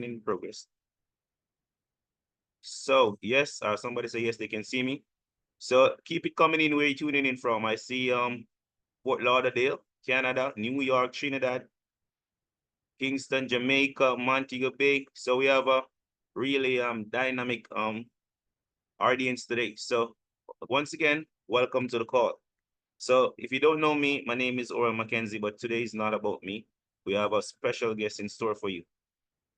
in progress. So yes, somebody say yes, they can see me. So keep it coming in where you're tuning in from. I see Fort Lauderdale, Canada, New York, Trinidad, Kingston, Jamaica, Montego Bay. So we have a really dynamic audience today. So once again, welcome to the call. So if you don't know me, my name is Oral Mackenzie, but today is not about me. We have a special guest in store for you.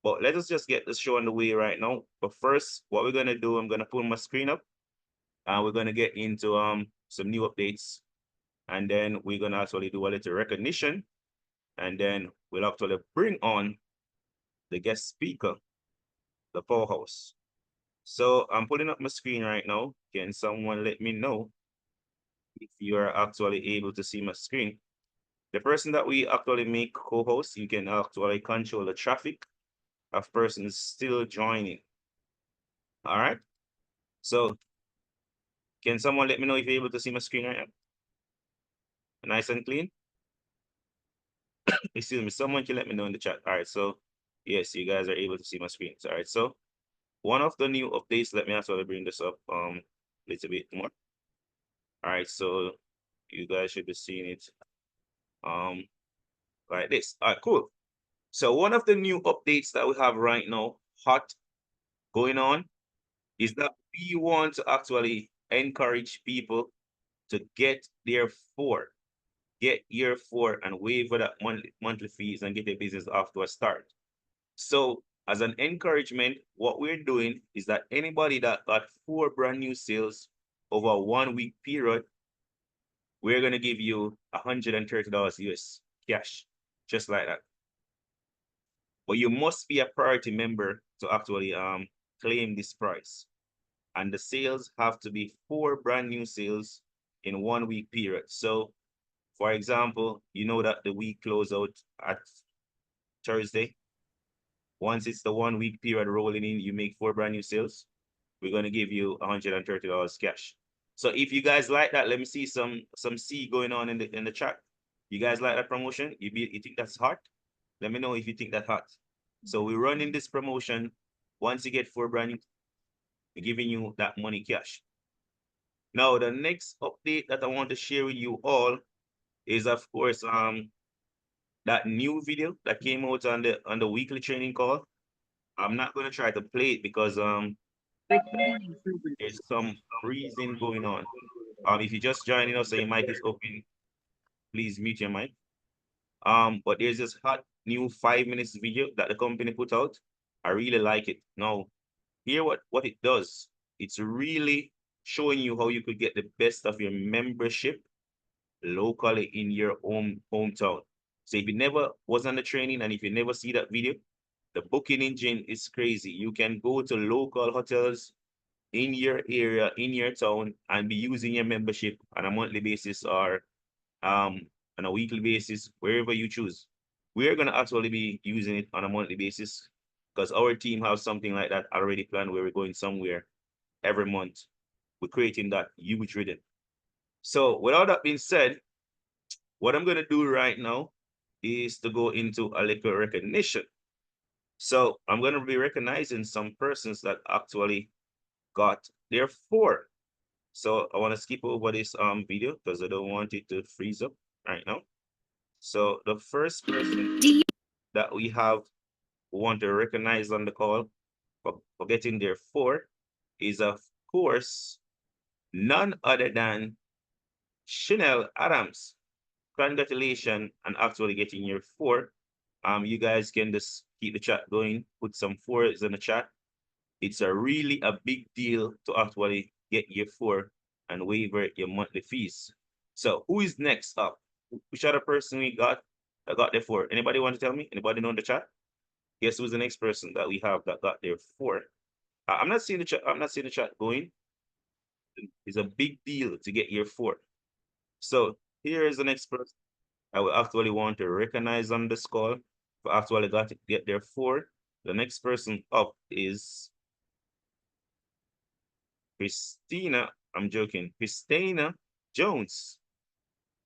But let us just get the show on the way right now. But first, what we're gonna do, I'm gonna pull my screen up and we're gonna get into some new updates. And then we're gonna actually do a little recognition. And then we'll actually bring on the guest speaker, the powerhouse. So I'm pulling up my screen right now. Can someone let me know if you are actually able to see my screen? The person that we actually make co-host, you can actually control the traffic of persons still joining. All right. So can someone let me know if you're able to see my screen right now? Nice and clean. Excuse me. Someone can let me know in the chat. All right. So yes, you guys are able to see my screen. All right. So one of the new updates, let me actually bring this up a little bit more. All right. So you guys should be seeing it like this. All right, cool. So one of the new updates that we have right now, hot going on, is that we want to actually encourage people to get their four, get year four and waive that monthly fees and get their business off to a start. So as an encouragement, what we're doing is that anybody that got 4 brand new sales over a 1 week period, we're gonna give you $130 US cash, just like that. But you must be a priority member to actually claim this price. And the sales have to be 4 brand new sales in 1 week period. So for example, you know that the week close out at Thursday. Once it's the 1 week period rolling in, you make 4 brand new sales. We're gonna give you $130 cash. So if you guys like that, let me see some C going on in the chat. You guys like that promotion? You think that's hot? Let me know if you think that's hot. So we're running this promotion. Once you get 4 brand new, we're giving you that money cash. Now the next update that I want to share with you all is of course that new video that came out on the weekly training call. I'm not gonna try to play it because there's some freezing going on. If you're just joining us, so your mic is open, please mute your mic. But there's this hot new 5 minutes video that the company put out. I really like it. Now, here what it does. It's really showing you how you could get the best of your membership locally in your hometown. So if you never was on the training and if you never see that video, the booking engine is crazy. You can go to local hotels in your area, in your town, and be using your membership on a monthly basis or on a weekly basis, wherever you choose. We're gonna actually be using it on a monthly basis because our team has something like that already planned where we're going somewhere every month. We're creating that huge rhythm. So with all that being said, what I'm gonna do right now is to go into a little recognition. So I'm gonna be recognizing some persons that actually got their 4. So I want to skip over this video because I don't want it to freeze up right now. So the first person that we have who want to recognize on the call for getting their 4 is of course none other than Chanel Adams. Congratulations on actually getting your 4. You guys can just keep the chat going, put some 4s in the chat. It's a really a big deal to actually get your 4 and waiver your monthly fees. So who is next up? Which other person we got that got their 4? Anybody want to tell me? Anybody know in the chat? Guess who's the next person that we have that got their 4? I'm not seeing the chat. I'm not seeing the chat going. It's a big deal to get your 4. So here is the next person I will actually want to recognize on this call. For actually got to get their 4. The next person up is Christina. I'm joking. Christina Jones.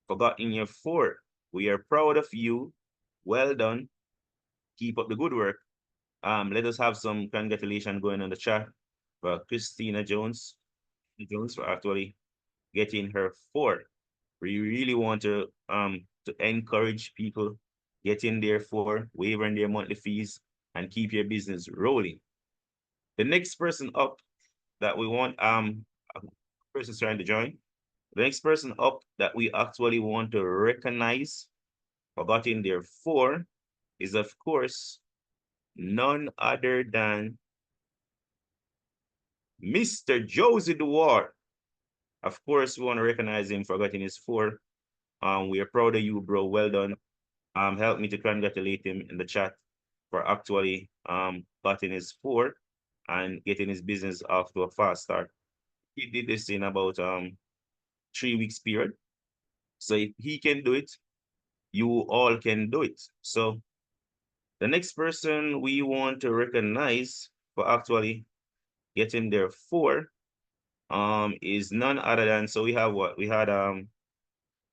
Forgot in your 4. We are proud of you. Well done. Keep up the good work. Let us have some congratulations going on the chat for Christina Jones for actually getting her four. We really want to encourage people get in there for waiving their monthly fees and keep your business rolling. The next person up that we want a person's trying to join. The next person up that we actually want to recognize for getting there for is of course none other than Mr. Josie Dewar. Of course, we want to recognize him for getting his four. We are proud of you, bro. Well done. Help me to congratulate him in the chat for actually getting his four and getting his business off to a fast start. He did this in about 3 weeks period. So if he can do it, you all can do it. So the next person we want to recognize for actually getting their four is none other than, so we have what? We had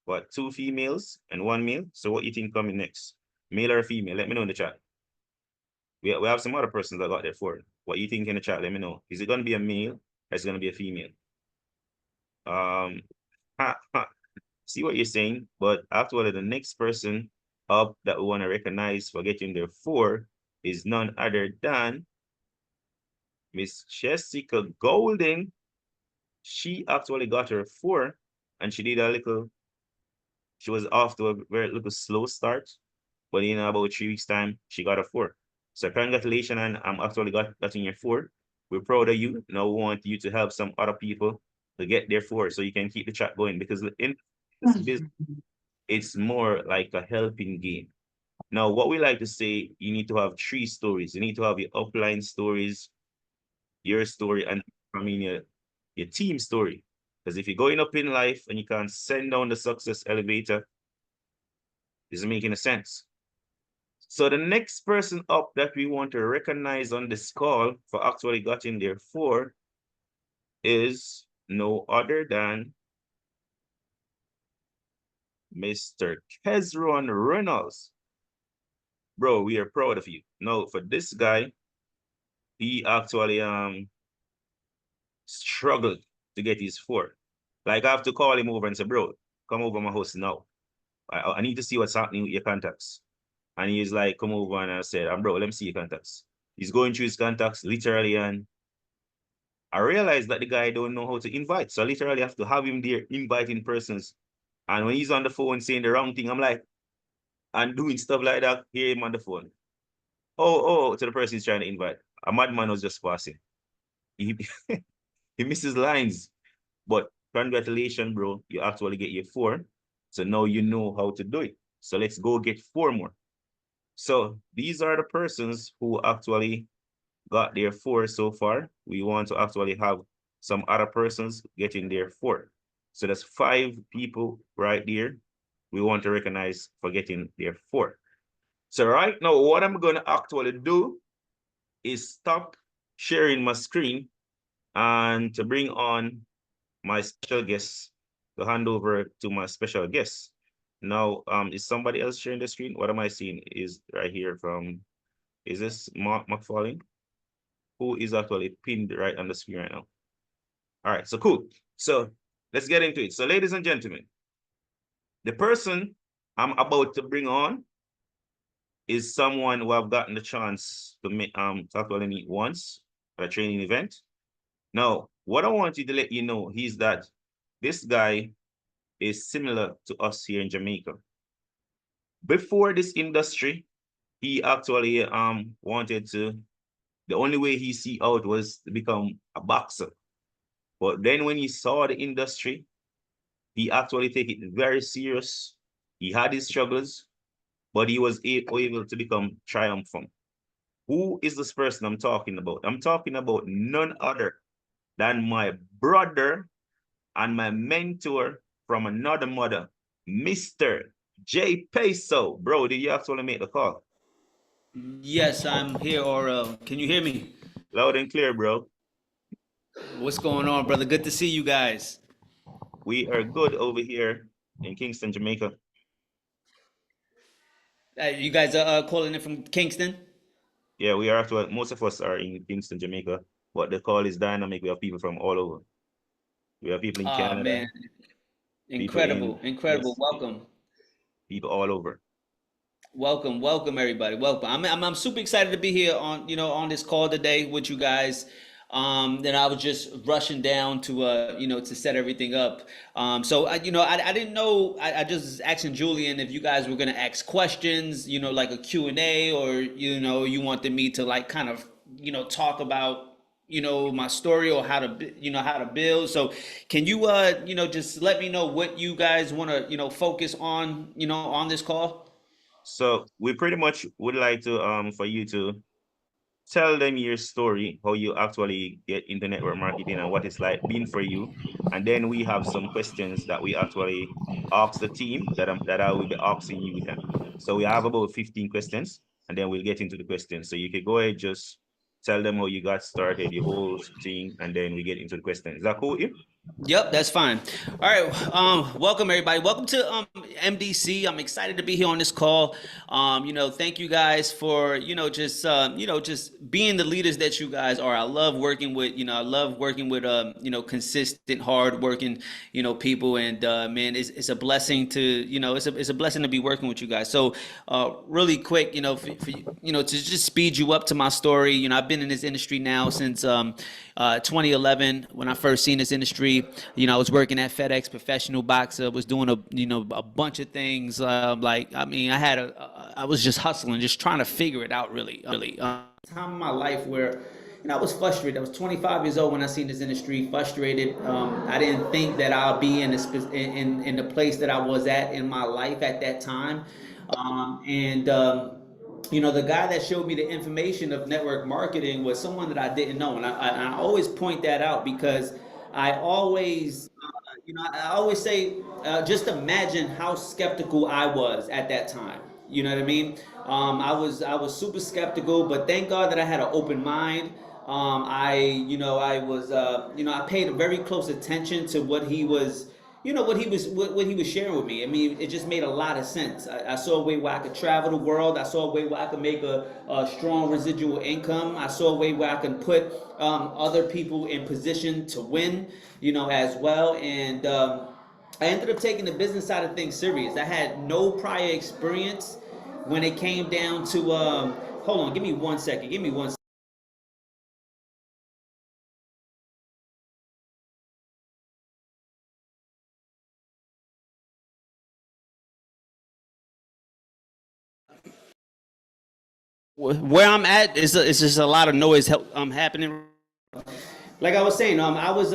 what, two females and one male. So what you think coming next? Male or female? Let me know in the chat. We have some other persons that got their four. What you think in the chat? Let me know. Is it gonna be a male or is it gonna be a female? Um ha, ha. See what you're saying, but actually the next person up that we want to recognize for getting their four is none other than Miss Jessica Golden. She actually got her four and she was off to a very little slow start, but in about 3 weeks time, she got a four. So congratulations, and I'm actually getting your four. We're proud of you. Now we want you to help some other people to get their four so you can keep the chat going, because in this business, it's more like a helping game. Now, what we like to say, you need to have three stories. You need to have your upline stories, your story, and I mean your team story. Because if you're going up in life and you can't send down the success elevator, it isn't making a sense. So the next person up that we want to recognize on this call for actually getting there for is no other than Mr. Kezron Reynolds. Bro, we are proud of you. Now, for this guy, he actually struggled to get his four. Like I have to call him over and say, bro, come over my house now. I need to see what's happening with your contacts. And he's like, come over, and I said, bro, let me see your contacts. He's going through his contacts literally, and I realized that the guy don't know how to invite. So I literally have to have him there inviting persons. And when he's on the phone saying the wrong thing, I'm like, and doing stuff like that, hear him on the phone. Oh, to the person he's trying to invite. A madman was just passing. He, he misses lines. But congratulations, bro. You actually get your four. So now you know how to do it. So let's go get four more. So these are the persons who actually got their four so far. We want to actually have some other persons getting their four. So that's 5 people right there we want to recognize for getting their four. So right now, what I'm going to actually do is stop sharing my screen and to bring on my special guest to hand over to my special guest. Now, is somebody else sharing the screen? What am I seeing is right here from, is this Mark McFarlane? Who is actually pinned right on the screen right now? All right, so cool. So let's get into it. So ladies and gentlemen, the person I'm about to bring on is someone who I've gotten the chance to actually meet once at a training event. Now, what I want you to let you know is that this guy is similar to us here in Jamaica. Before this industry, he actually wanted to, the only way he see out was to become a boxer. But then when he saw the industry, he actually take it very serious. He had his struggles, but he was able to become triumphant. Who is this person I'm talking about? I'm talking about none other than my brother and my mentor from another mother, Mr. J. Payso. Bro, did you actually make the call? Yes, I'm here. Or can you hear me? Loud and clear, bro. What's going on, brother? Good to see you guys. We are good over here in Kingston, Jamaica. You guys are calling in from Kingston. Yeah, we are actually, most of us are in Kingston, Jamaica, but the call is dynamic. We have people from all over. We have people in Ah, Canada, man, people in, incredible, incredible. yes, Welcome. people all over. Welcome everybody. Welcome. I'm super excited to be here on on this call today with you guys. Then I was just rushing down to to set everything up. So I didn't know. I just was asking Julian if you guys were gonna ask questions, like a Q&A, or you wanted me to like kind of talk about my story or how to how to build. So can you just let me know what you guys want to focus on on this call? So we pretty much would like to for you to tell them your story, how you actually get into network marketing and what it's like been for you. And then we have some questions that we actually ask the team that I will be asking you then. So we have about 15 questions, and then we'll get into the questions. So you can go ahead, just tell them how you got started, your whole thing, and then we get into the questions. Is that cool with you? Yep, that's fine. All right, welcome everybody. Welcome to MDC. I'm excited to be here on this call. Thank you guys for just just being the leaders that you guys are. I love working with consistent, hard working people, and man, it's a blessing to it's a blessing to be working with you guys. So, really quick, for to just speed you up to my story. I've been in this industry now since 2011 when I first seen this industry. I was working at FedEx, professional boxer, was doing a bunch of things. Like I mean, I was just hustling, just trying to figure it out. Really. Time in my life where I was frustrated. I was 25 years old when I seen this industry. Frustrated. I didn't think that I'll be in the place that I was at in my life at that time. And the guy that showed me the information of network marketing was someone that I didn't know, and I always point that out because I always, I always say, just imagine how skeptical I was at that time. You know what I mean? I was super skeptical, but thank God that I had an open mind. I was, I paid very close attention to what he was what he was sharing with me. I mean, it just made a lot of sense. I saw a way where I could travel the world. I saw a way where I could make a strong residual income. I saw a way where I can put other people in position to win, as well. And I ended up taking the business side of things serious. I had no prior experience when it came down to. Hold on, give me 1 second. Give me 1 second. Where I'm at is it's just a lot of noise happening. Like I was saying, I was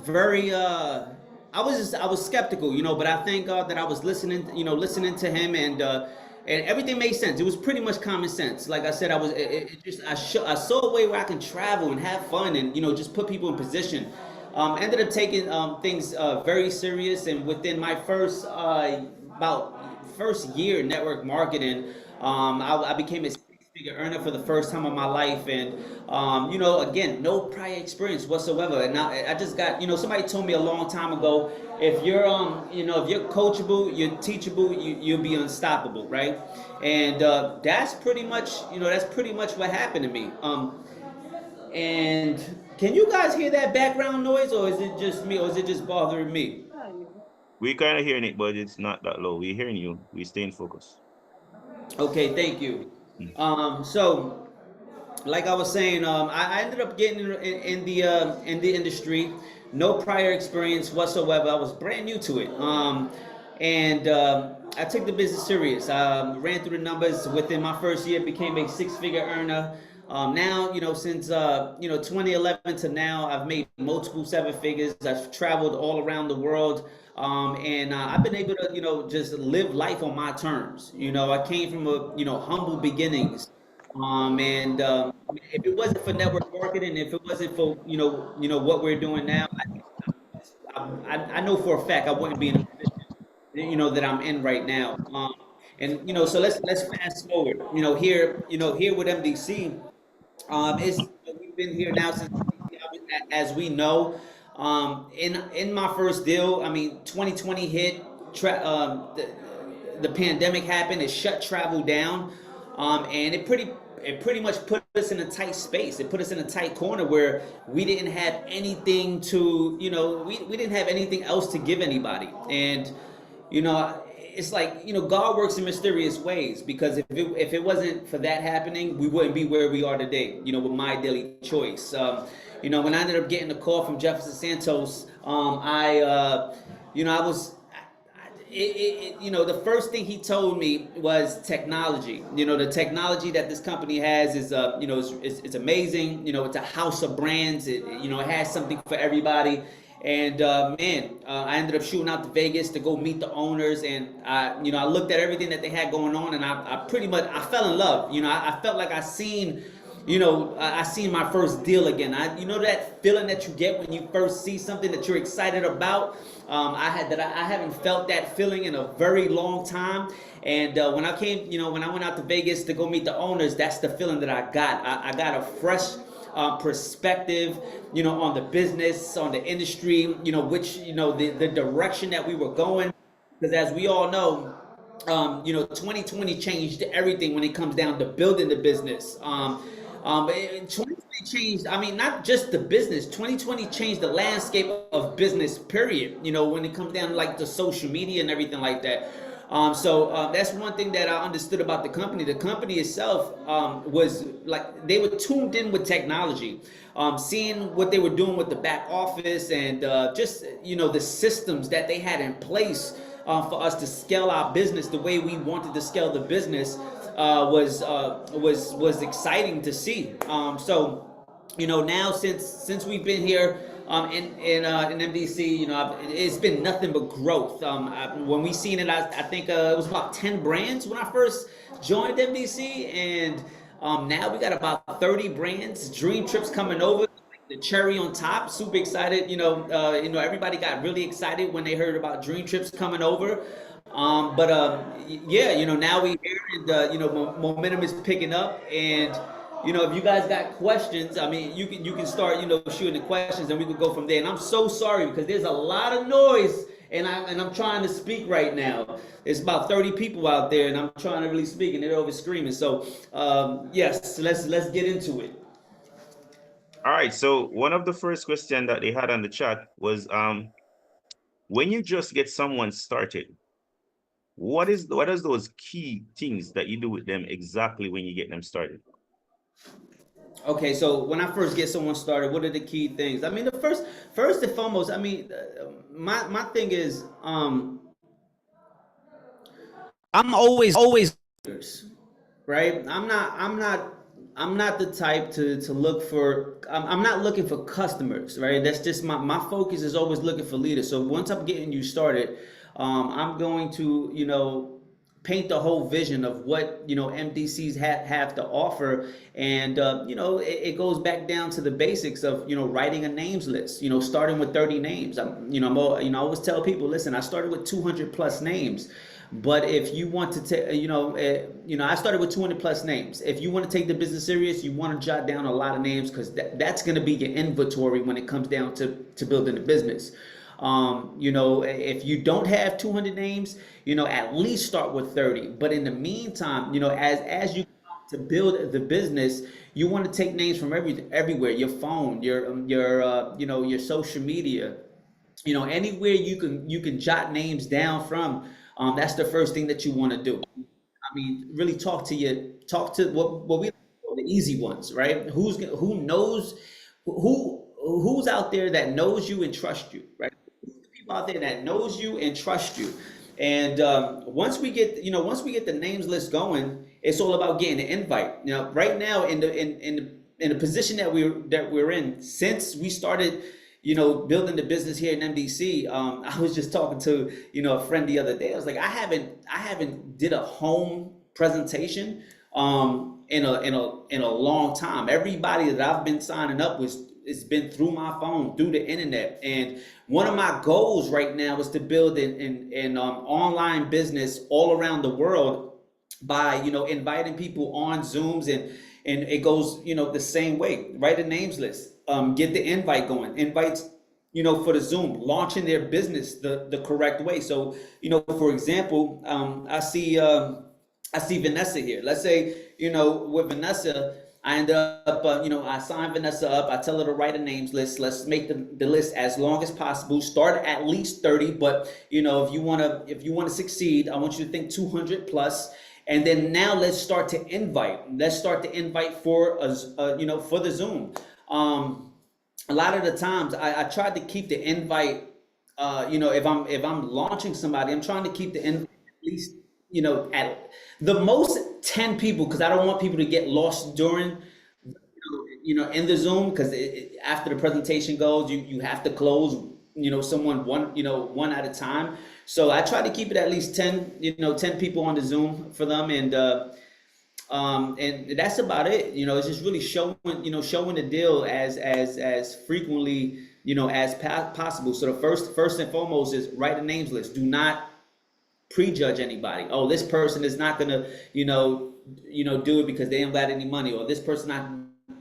very I was skeptical, but I thank God that I was listening, listening to him, and everything made sense. It was pretty much common sense. Like I said, I was it just I saw a way where I can travel and have fun and just put people in position. Ended up taking things very serious, and within my first about first year in network marketing, I became a six-figure earner for the first time in my life, and again, no prior experience whatsoever. And I just got, somebody told me a long time ago, if you're if you're coachable, you're teachable, you'll be unstoppable, right? And that's pretty much what happened to me. And can you guys hear that background noise, or is it just me, or is it just bothering me? We kind of hearing it, but it's not that low. We're hearing you. We stay in focus. Okay, thank you. Mm. So like I was saying, I ended up getting in the industry, no prior experience whatsoever. I was brand new to it, and I took the business serious. Ran through the numbers within my first year, became a six-figure earner. Now, since 2011 to now, I've made multiple seven figures. I've traveled all around the world, and I've been able to just live life on my terms. I came from humble beginnings. And if it wasn't for network marketing, if it wasn't for what we're doing now, I know for a fact I wouldn't be in the position that I'm in right now. And so let's fast forward. Here with MDC, it's we've been here now since as we know. In my first deal, I mean, 2020 hit. The pandemic happened. It shut travel down, and it pretty much put us in a tight space. It put us in a tight corner where we didn't have anything to, we didn't have anything else to give anybody. And, it's like, God works in mysterious ways, because if it wasn't for that happening, we wouldn't be where we are today, with My Daily Choice. When I ended up getting a call from Jefferson Santos, I was, the first thing he told me was technology. The technology that this company has is, it's amazing. It's a house of brands. It has something for everybody. And man, I ended up shooting out to Vegas to go meet the owners, and I looked at everything that they had going on, and I pretty much I fell in love. I felt like I seen my first deal again. That feeling that you get when you first see something that you're excited about. I haven't felt that feeling in a very long time. And when I went out to Vegas to go meet the owners, that's the feeling that I got. I got a fresh perspective, on the business, on the industry, the direction that we were going. Because as we all know, 2020 changed everything when it comes down to building the business. 2020 changed, I mean, not just the business, 2020 changed the landscape of business, period, when it comes down to like the social media and everything like that. So that's one thing that I understood about the company. The company itself was like, they were tuned in with technology, seeing what they were doing with the back office, and just, the systems that they had in place for us to scale our business the way we wanted to scale the business was exciting to see. So now since we've been here in MDC, it's been nothing but growth. When we seen it, I think it was about 10 brands when I first joined MDC, and now we got about 30 brands. Dreamtrips coming over, the cherry on top. Super excited. Everybody got really excited when they heard about Dreamtrips coming over. Yeah, now we here, and momentum is picking up. And if you guys got questions, I mean, you can start shooting the questions, and we could go from there. And I'm so sorry because there's a lot of noise, and I'm trying to speak right now. There's about 30 people out there, and I'm trying to really speak, and they're over screaming. So yes, let's get into it. All right. So one of the first question that they had on the chat was, when you just get someone started, what is those key things that you do with them exactly when you get them started? Okay, so when I first get someone started, what are the key things? I mean, the first and foremost, I mean, my thing is, I'm always right. I'm not the type to look for. I'm not looking for customers, right? That's just my focus is always looking for leaders. So once I'm getting you started, I'm going to paint the whole vision of what MDCs have to offer. And it goes back down to the basics of writing a names list, starting with 30 names. I always tell people, listen, I started with 200 plus names. But if you want to take, I started with 200 plus names. If you want to take the business serious, you want to jot down a lot of names, because that's going to be your inventory when it comes down to building a business. If you don't have 200 names, at least start with 30. But in the meantime, as you to build the business, you want to take names from everywhere, your phone, your social media, anywhere you can jot names down from. That's the first thing that you want to do. I mean, really talk to what we call the easy ones, right? Who knows who's out there that knows you and trusts you, right? People out there that knows you and trust you. And once we get the names list going, it's all about getting an invite. Right now in the position that we're in, since we started building the business here in MDC. I was just talking to a friend the other day. I was like, I haven't did a home presentation in a long time. Everybody that I've been signing up it's been through my phone, through the internet. And one of my goals right now is to build an online business all around the world by inviting people on Zooms, and it goes the same way. Write a names list, get the invite going, invites for the Zoom, launching their business the correct way. So for example, I see I see Vanessa here. Let's say, with Vanessa, I end up, I sign Vanessa up. I tell her to write a names list. Let's make the list as long as possible. Start at least 30, but if you wanna succeed, I want you to think 200 plus. And then now let's start to invite. Let's start to invite for us, for the Zoom. A lot of the times I tried to keep the invite, if I'm launching somebody, I'm trying to keep the invite at least, at the most 10 people, because I don't want people to get lost during, in the Zoom, because after the presentation goes, you have to close, someone one at a time. So I try to keep it at least 10, 10 people on the Zoom for them, and that's about it. It's just really showing the deal as frequently, as possible. So the first and foremost is write a names list. Do not prejudge anybody. Oh, this person is not gonna, do it because they ain't got any money, or this person not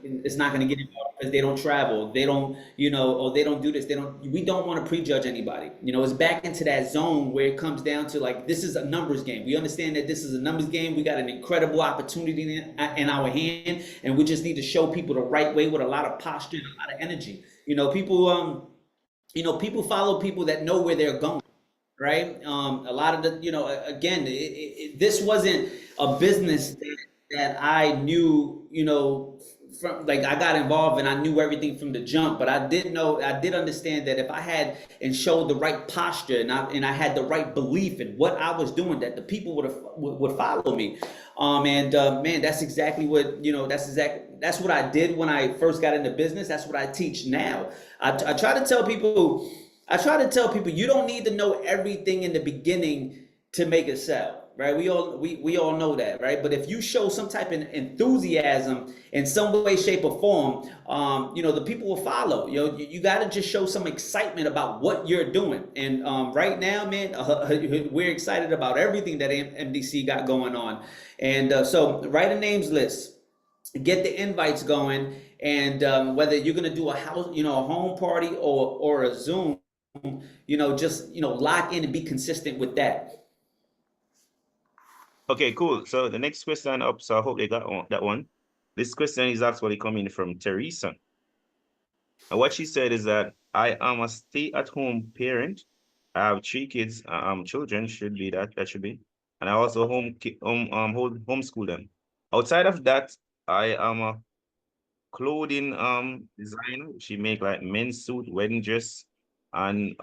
is not gonna get involved because they don't travel. They don't, or they don't do this. They don't. We don't want to prejudge anybody. It's back into that zone where it comes down to, like, this is a numbers game. We understand that this is a numbers game. We got an incredible opportunity in our hand, and we just need to show people the right way with a lot of posture and a lot of energy. People follow people that know where they're going, right? A lot of the, again, this wasn't a business that I knew, from, like, I got involved and I knew everything from the jump, but I did understand that if I had and showed the right posture, and I had the right belief in what I was doing, that the people would follow me. Man, that's exactly what, that's what I did when I first got into business. That's what I teach now. I try to tell people, you don't need to know everything in the beginning to make a sell, right? We all know that, right? But if you show some type of enthusiasm in some way, shape, or form, the people will follow. You got to just show some excitement about what you're doing. And right now, man, we're excited about everything that MDC got going on. And so write a names list, get the invites going, and whether you're gonna do a house, a home party, or a Zoom, just lock in and be consistent with that. Okay, cool. So the next question up, so I hope they got that one. This question is actually coming from Teresa. And what she said is that I am a stay-at-home parent. I have three kids, children should be that should be. And I also homeschool them. Outside of that, I am a clothing designer. She make like men's suit, wedding dress, and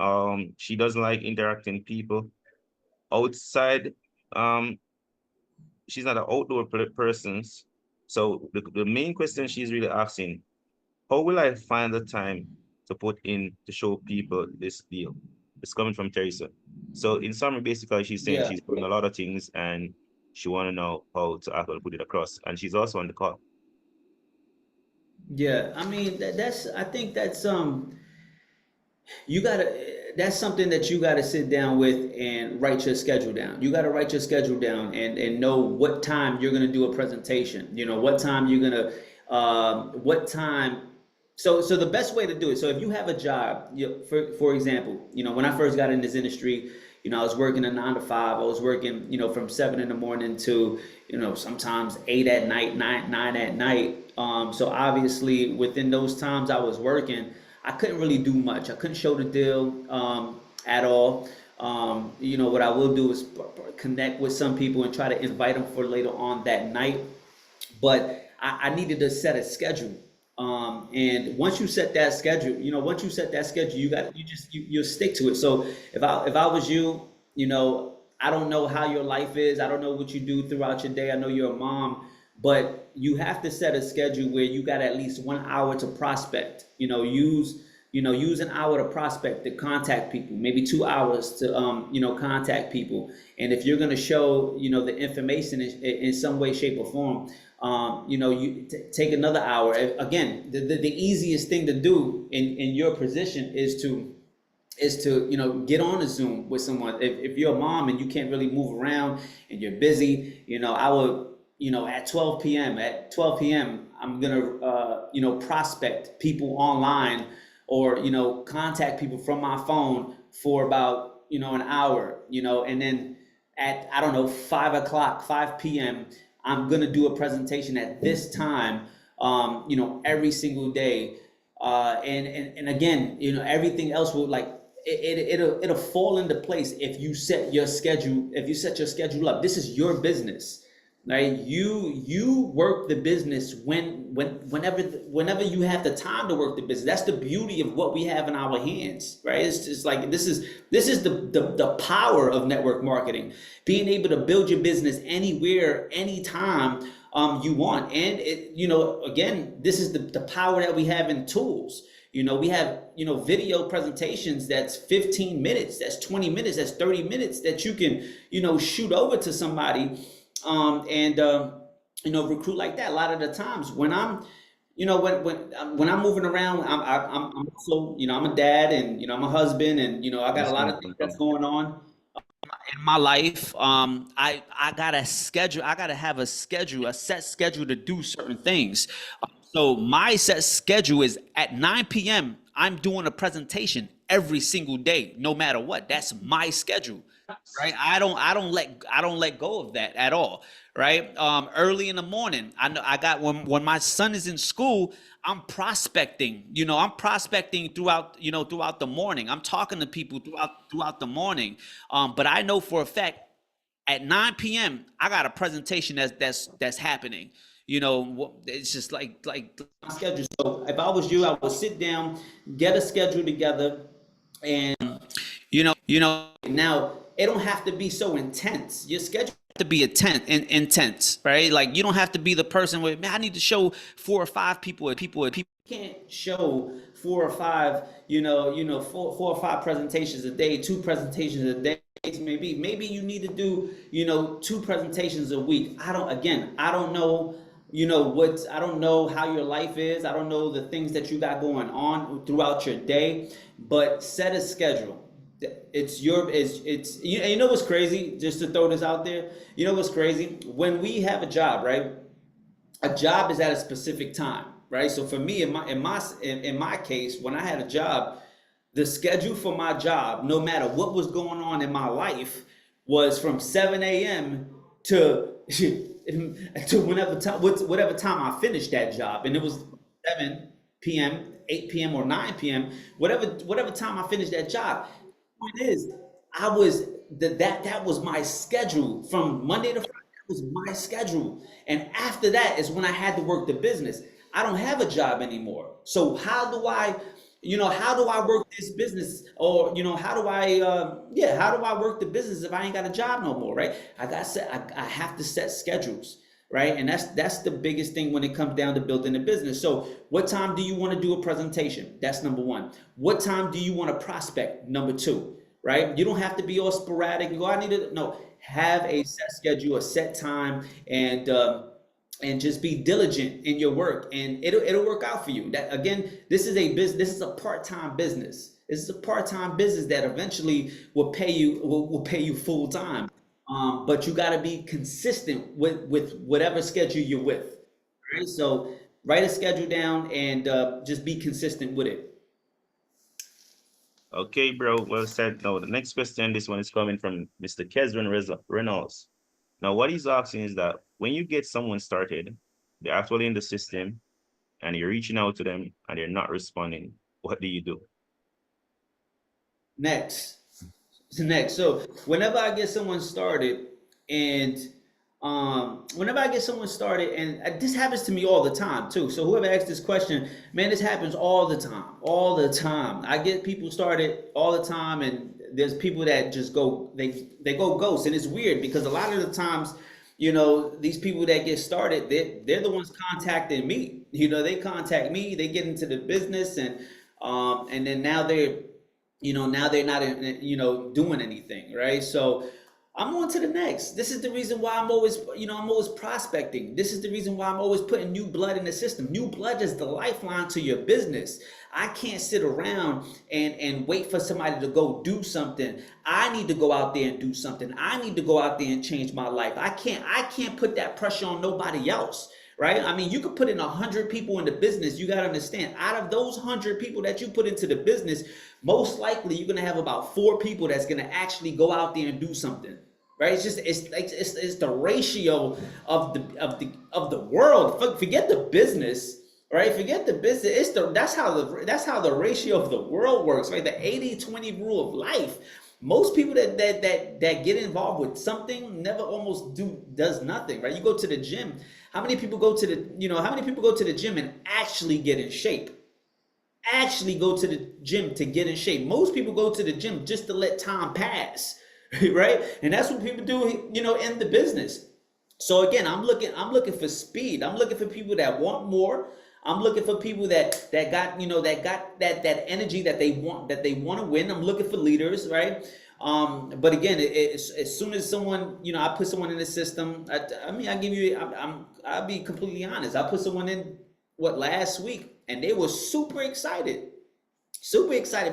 she doesn't like interacting people outside. Um, she's not an outdoor person. So the main question she's really asking, how will I find the time to put in to show people this deal? It's coming from Teresa. So in summary, basically, she's saying Yeah, she's doing a lot of things and she want to know how to actually put it across. And she's also on the call. yeah. I mean, I think you gotta that's something that you gotta sit down with and write your schedule down. You gotta write your schedule down and know what time you're gonna do a presentation. What time you're gonna what time. So the best way to do it. So if you have a job, for example, when I first got in this industry, I was working a 9 to 5. I was working, from 7 in the morning to, sometimes 8 at night, nine at night. So obviously within those times I was working, I couldn't really do much. I couldn't show the deal at all. What I will do is connect with some people and try to invite them for later on that night. But I needed to set a schedule. And once you set that schedule, you'll stick to it. So if I was you, I don't know how your life is. I don't know what you do throughout your day. I know you're a mom, but you have to set a schedule where you got at least 1 hour to prospect. Use an hour to prospect, to contact people, maybe 2 hours to contact people. And if you're going to show the information in some way, shape, or form, you take another hour. Again, the easiest thing to do in your position is to get on a Zoom with someone. If you're a mom and you can't really move around and you're busy, I would, at 12 p.m. I'm gonna prospect people online, or contact people from my phone for about an hour, and then at, I don't know, 5 o'clock, 5 p.m., I'm gonna do a presentation at this time, every single day. And again, everything else will like it'll fall into place if you set your schedule, if you set your schedule up. This is your business, right? You work the business whenever you have the time to work the business. That's the beauty of what we have in our hands, right? It's just like this is the power of network marketing, being able to build your business anywhere, anytime you want. And again, this is the power that we have in tools. We have, video presentations that's 15 minutes, that's 20 minutes, that's 30 minutes that you can, shoot over to somebody, and recruit like that. A lot of the times when I'm, when I'm moving around, I'm also, I'm a dad, and, I'm a husband, and, I got a Yes, lot come, of things come, that's come. going on in my life. I gotta schedule. I gotta have a set schedule to do certain things. So my set schedule is at 9 p.m. I'm doing a presentation every single day, no matter what. That's my schedule, right? I don't let go of that at all, right? Early in the morning, I know I got when my son is in school, I'm prospecting. I'm prospecting throughout the morning. I'm talking to people throughout the morning. But I know for a fact at 9 p.m. I got a presentation that's happening. It's just like my schedule. So if I was you, I would sit down, get a schedule together, and now it don't have to be so intense. Your schedule have to be intense, right? Like you don't have to be the person where, man, I need to show 4 or 5 people can't show 4 or 5, four or 5 presentations a day, 2 presentations a day. Maybe you need to do, 2 presentations a week. I don't know, I don't know how your life is. I don't know the things that you got going on throughout your day, but set a schedule. It's you know what's crazy, just to throw this out there. You know what's crazy, when we have a job, right? A job is at a specific time, right? So for me, in my case, when I had a job, the schedule for my job, no matter what was going on in my life, was from 7 a.m. to to whatever time I finished that job, and it was 7 p.m., 8 p.m., or 9 p.m. Whatever time I finished that job. Point is, I was that was my schedule from Monday to Friday. That was my schedule, and after that is when I had to work the business. I don't have a job anymore, so how do I work this business, or how do I work the business if I ain't got a job no more, right? I have to set schedules, right? And that's the biggest thing when it comes down to building a business. So what time do you want to do a presentation? That's number one. What time do you want to prospect? Number two, right? You don't have to be all sporadic. You go, I need to, no, have a set schedule, a set time, and just be diligent in your work, and it'll work out for you. That, again, this is a business. This is a part-time business. This is a part-time business that eventually will pay you full time. But you got to be consistent with whatever schedule you're with, right? So write a schedule down, and just be consistent with it. Okay, bro. Well said. Now, the next question, this one is coming from Mr. Reynolds. Now, what he's asking is that when you get someone started, they're actually in the system, and you're reaching out to them and they're not responding, what do you do? Next. Next. So whenever I get someone started, and this happens to me all the time too. So whoever asked this question, man, this happens all the time, all the time. I get people started all the time, and there's people that just they go ghost, and it's weird because a lot of the times, these people that get started, they're the ones contacting me. They contact me, they get into the business, and then now they're not doing anything, right? So I'm on to the next. This is the reason why I'm always prospecting. This is the reason why I'm always putting new blood in the system. New blood is the lifeline to your business. I can't sit around and wait for somebody to go do something. I need to go out there and do something. I need to go out there and change my life. I can't put that pressure on nobody else. Right? I mean, you could put in 100 people in the business. You got to understand, out of those 100 people that you put into the business, most likely you're going to have about 4 people that's going to actually go out there and do something. right? It's just it's like it's the ratio of the world. Forget the business, right? Forget the business. It's the that's how the ratio of the world works, right? The 80-20 rule of life. Most people that get involved with something never almost does nothing, right? You go to the gym. How many people go to how many people go to the gym and actually get in shape? Actually go to the gym to get in shape. Most people go to the gym just to let time pass, right? And that's what people do, in the business. So again, I'm looking for speed. I'm looking for people that want more. I'm looking for people that got, that energy that they want to win. I'm looking for leaders, right? But again, as soon as someone, I put someone in the system. I mean, I give you, I'll be completely honest. I put someone in last week, and they were super excited,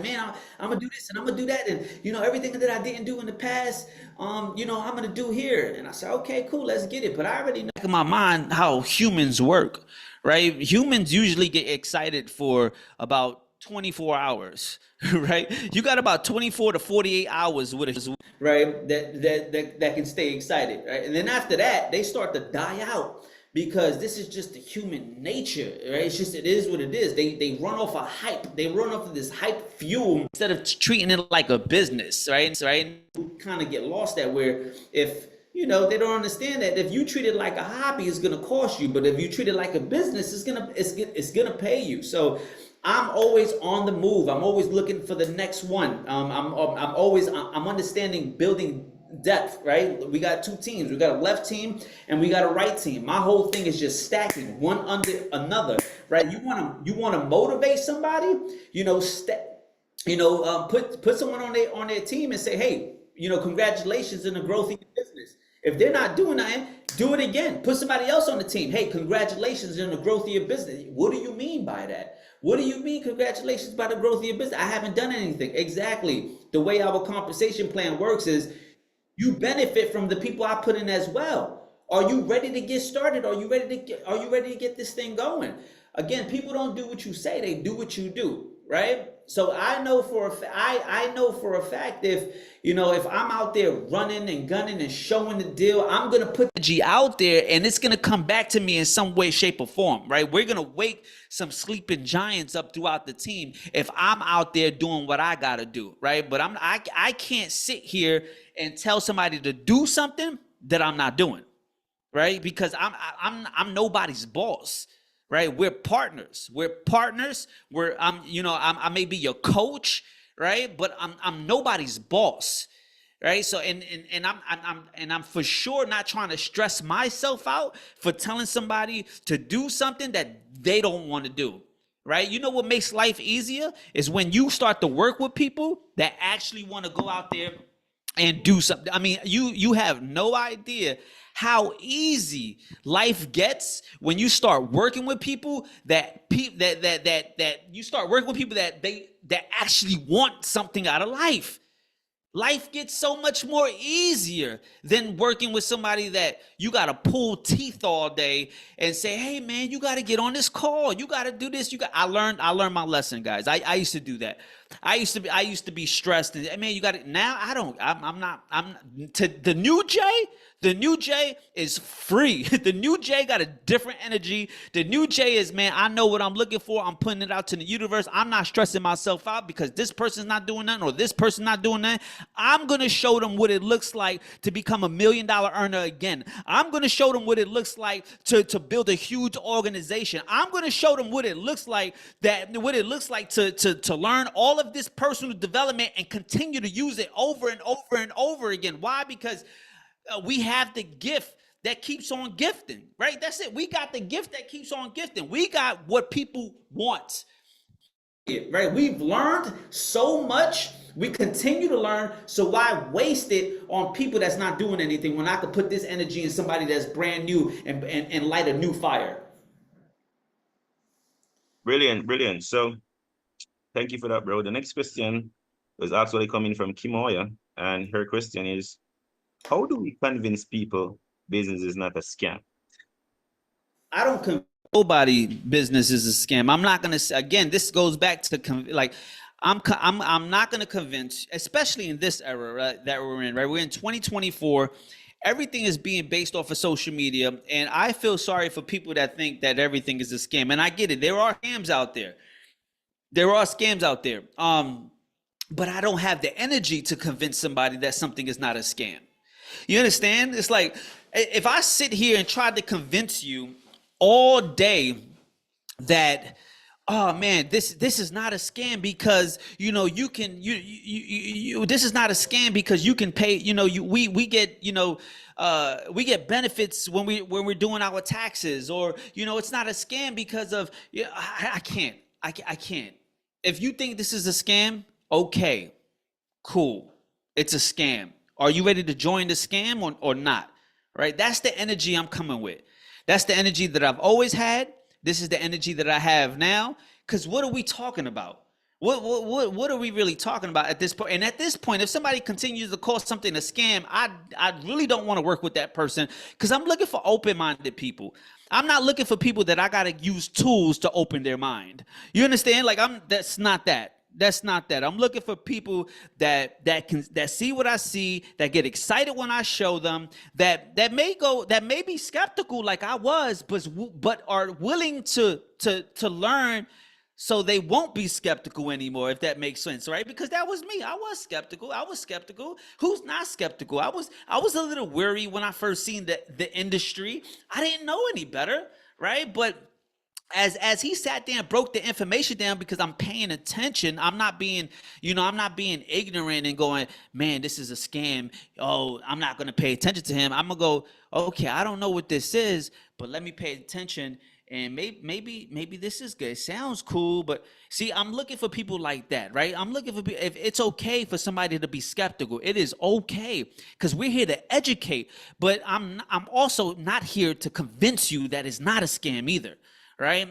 man. I'm gonna do this and I'm gonna do that, and everything that I didn't do in the past, I'm gonna do here. And I said, okay, cool, let's get it. But I already know in my mind how humans work, right? Humans usually get excited for about 24 hours, right? You got about 24 to 48 hours with a right that can stay excited, right? And then after that, they start to die out because this is just the human nature, right? It's just, it is what it is. They run off a hype. They run off of this hype fuel instead of treating it like a business, right? Right? Kind of get lost at where if they don't understand that if you treat it like a hobby, it's gonna cost you, but if you treat it like a business, it's gonna pay you. So I'm always on the move. I'm always looking for the next one. I'm understanding building depth, right? We got two teams. We got a left team and we got a right team. My whole thing is just stacking one under another, right? You want to motivate somebody, put someone on their team and say, hey, congratulations in the growth of your business. If they're not doing nothing, do it again. Put somebody else on the team. Hey, congratulations in the growth of your business. What do you mean by that? What do you mean congratulations by the growth of your business? I haven't done anything. Exactly. The way our compensation plan works is you benefit from the people I put in as well. Are you ready to get started? Are you ready to get this thing going? Again, people don't do what you say, they do what you do, right? So I know for a fact if I'm out there running and gunning and showing the deal, I'm gonna put the G out there and it's gonna come back to me in some way, shape, or form, right? We're gonna wake some sleeping giants up throughout the team if I'm out there doing what I gotta do, right? But I can't sit here and tell somebody to do something that I'm not doing, right? Because I'm nobody's boss, right? We're partners. We're partners. I may be your coach, right? But I'm nobody's boss, right? So I'm for sure not trying to stress myself out for telling somebody to do something that they don't want to do. Right? You know what makes life easier is when you start to work with people that actually want to go out there and do something. I mean, you have no idea how easy life gets when you start working with people that you start working with people that actually want something out of life. Life gets so much more easier than working with somebody that you got to pull teeth all day and say, hey man, you got to get on this call. You got to do this. I learned my lesson, guys. I used to do that. I used to be stressed and man, you got it. Now I don't, I'm not, I'm to the new Jay. The new Jay is free. The new Jay got a different energy. The new Jay is, man, I know what I'm looking for. I'm putting it out to the universe. I'm not stressing myself out because this person's not doing nothing or this person's not doing that. I'm going to show them what it looks like to become $1 million earner again. I'm going to show them what it looks like to build a huge organization. I'm going to show them what it looks like to learn all of this personal development and continue to use it over and over and over again. Why? Because we have the gift that keeps on gifting, right? That's it. We got the gift that keeps on gifting. We got what people want, right? We've learned so much. We continue to learn. So why waste it on people that's not doing anything when I could put this energy in somebody that's brand new and light a new fire? Brilliant, brilliant. So thank you for that, bro. The next question was actually coming from Kimoya, and her question is, how do we convince people business is not a scam? I don't convince nobody business is a scam. I'm not gonna. Again, this goes back to like I'm not going to convince, especially in this era, right, that we're in. Right, we're in 2024. Everything is being based off of social media, and I feel sorry for people that think that everything is a scam. And I get it. There are scams out there. There are scams out there. But I don't have the energy to convince somebody that something is not a scam. You understand? It's like if I sit here and try to convince you all day that, oh man, this is not a scam because you can this is not a scam because you can pay, we get, we get benefits when we're doing our taxes, or it's not a scam because of, I can't. I can't. If you think this is a scam, okay, cool. It's a scam. Are you ready to join the scam or not? Right? That's the energy I'm coming with. That's the energy that I've always had. This is the energy that I have now. Because what are we talking about? What are we really talking about at this point? And at this point, if somebody continues to call something a scam, I really don't want to work with that person, because I'm looking for open-minded people. I'm not looking for people that I gotta use tools to open their mind. You understand? Like, that's not that. That's not that. I'm looking for people that see what I see, that get excited when I show them, that may be skeptical like I was, but are willing to learn, so they won't be skeptical anymore, if that makes sense, right? Because that was me. I was skeptical. I was skeptical. Who's not skeptical? I was a little worried when I first seen the industry. I didn't know any better, right? But as he sat there and broke the information down, because I'm paying attention, I'm not being ignorant and going, man, this is a scam. Oh, I'm not going to pay attention to him. I'm going to go, okay, I don't know what this is, but let me pay attention. And maybe this is good. It sounds cool, but see, I'm looking for people like that, right? I'm looking for people. If it's okay for somebody to be skeptical, it is okay, because we're here to educate. But I'm also not here to convince you that it's not a scam either, right?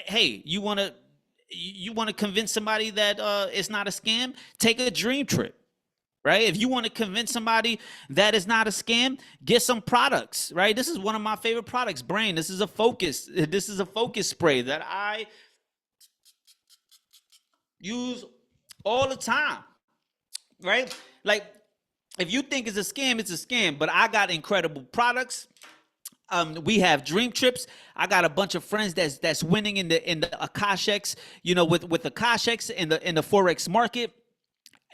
Hey, you want to convince somebody that it's not a scam? Take a dream trip. Right? If you want to convince somebody that is not a scam, get some products, right? This is one of my favorite products, Brain. This is a focus spray that I use all the time, right? Like, if you think it's a scam, it's a scam, but I got incredible products. We have Dreamtrips. I got a bunch of friends that's winning in the Akashex, with Akashex in the Forex market.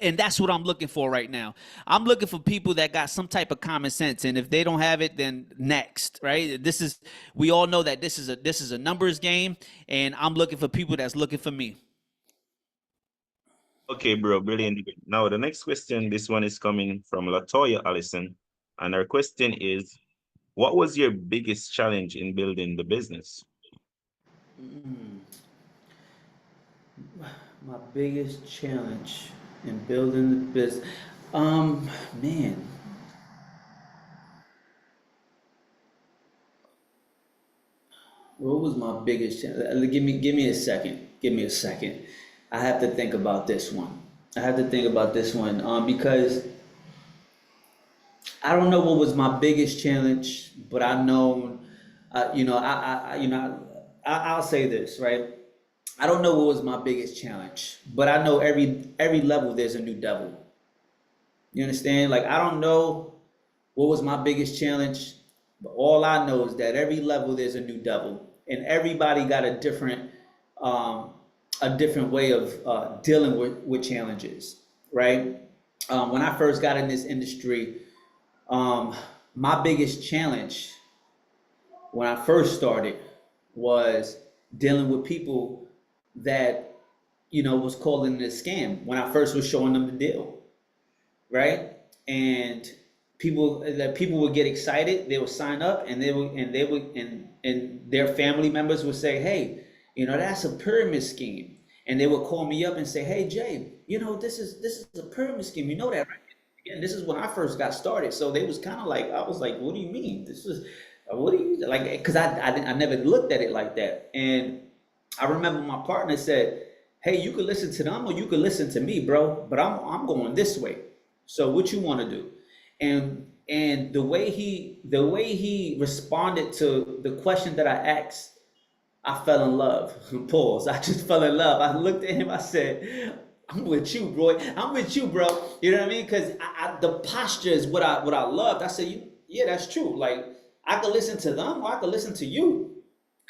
And that's what I'm looking for right now. I'm looking for people that got some type of common sense, and if they don't have it, then next, right? We all know that this is a numbers game, and I'm looking for people that's looking for me. Okay, bro, brilliant. Now, the next question, this one is coming from Latoya Allison. And her question is, what was your biggest challenge in building the business? My biggest challenge in building the business, man, what was my biggest challenge? Give me a second. Give me a second. I have to think about this one. I have to think about this one, because I don't know what was my biggest challenge, but I know, I'll say this, right? I don't know what was my biggest challenge, but I know every level there's a new devil. You understand? Like, I don't know what was my biggest challenge, but all I know is that every level there's a new devil, and everybody got um, a different way of dealing with challenges, right? When I first got in this industry, um, my biggest challenge when I first started was dealing with people that was calling it a scam when I first was showing them the deal, right? And people would get excited, they would sign up, and and their family members would say, hey, that's a pyramid scheme. And they would call me up and say, hey, Jay, this is a pyramid scheme, you know that, right? And this is when I first got started, so they was kind of like, I was like, what do you mean this is, what do you like? Because I never looked at it like that. And I remember my partner said, hey, you could listen to them or you could listen to me, bro, but I'm going this way. So what you want to do? And the way he responded to the question that I asked, I fell in love. Pause. I just fell in love. I looked at him. I said, "I'm with you, bro. I'm with you, bro." You know what I mean? Because the posture is what I loved. I said, "Yeah, that's true. Like I could listen to them, or I could listen to you."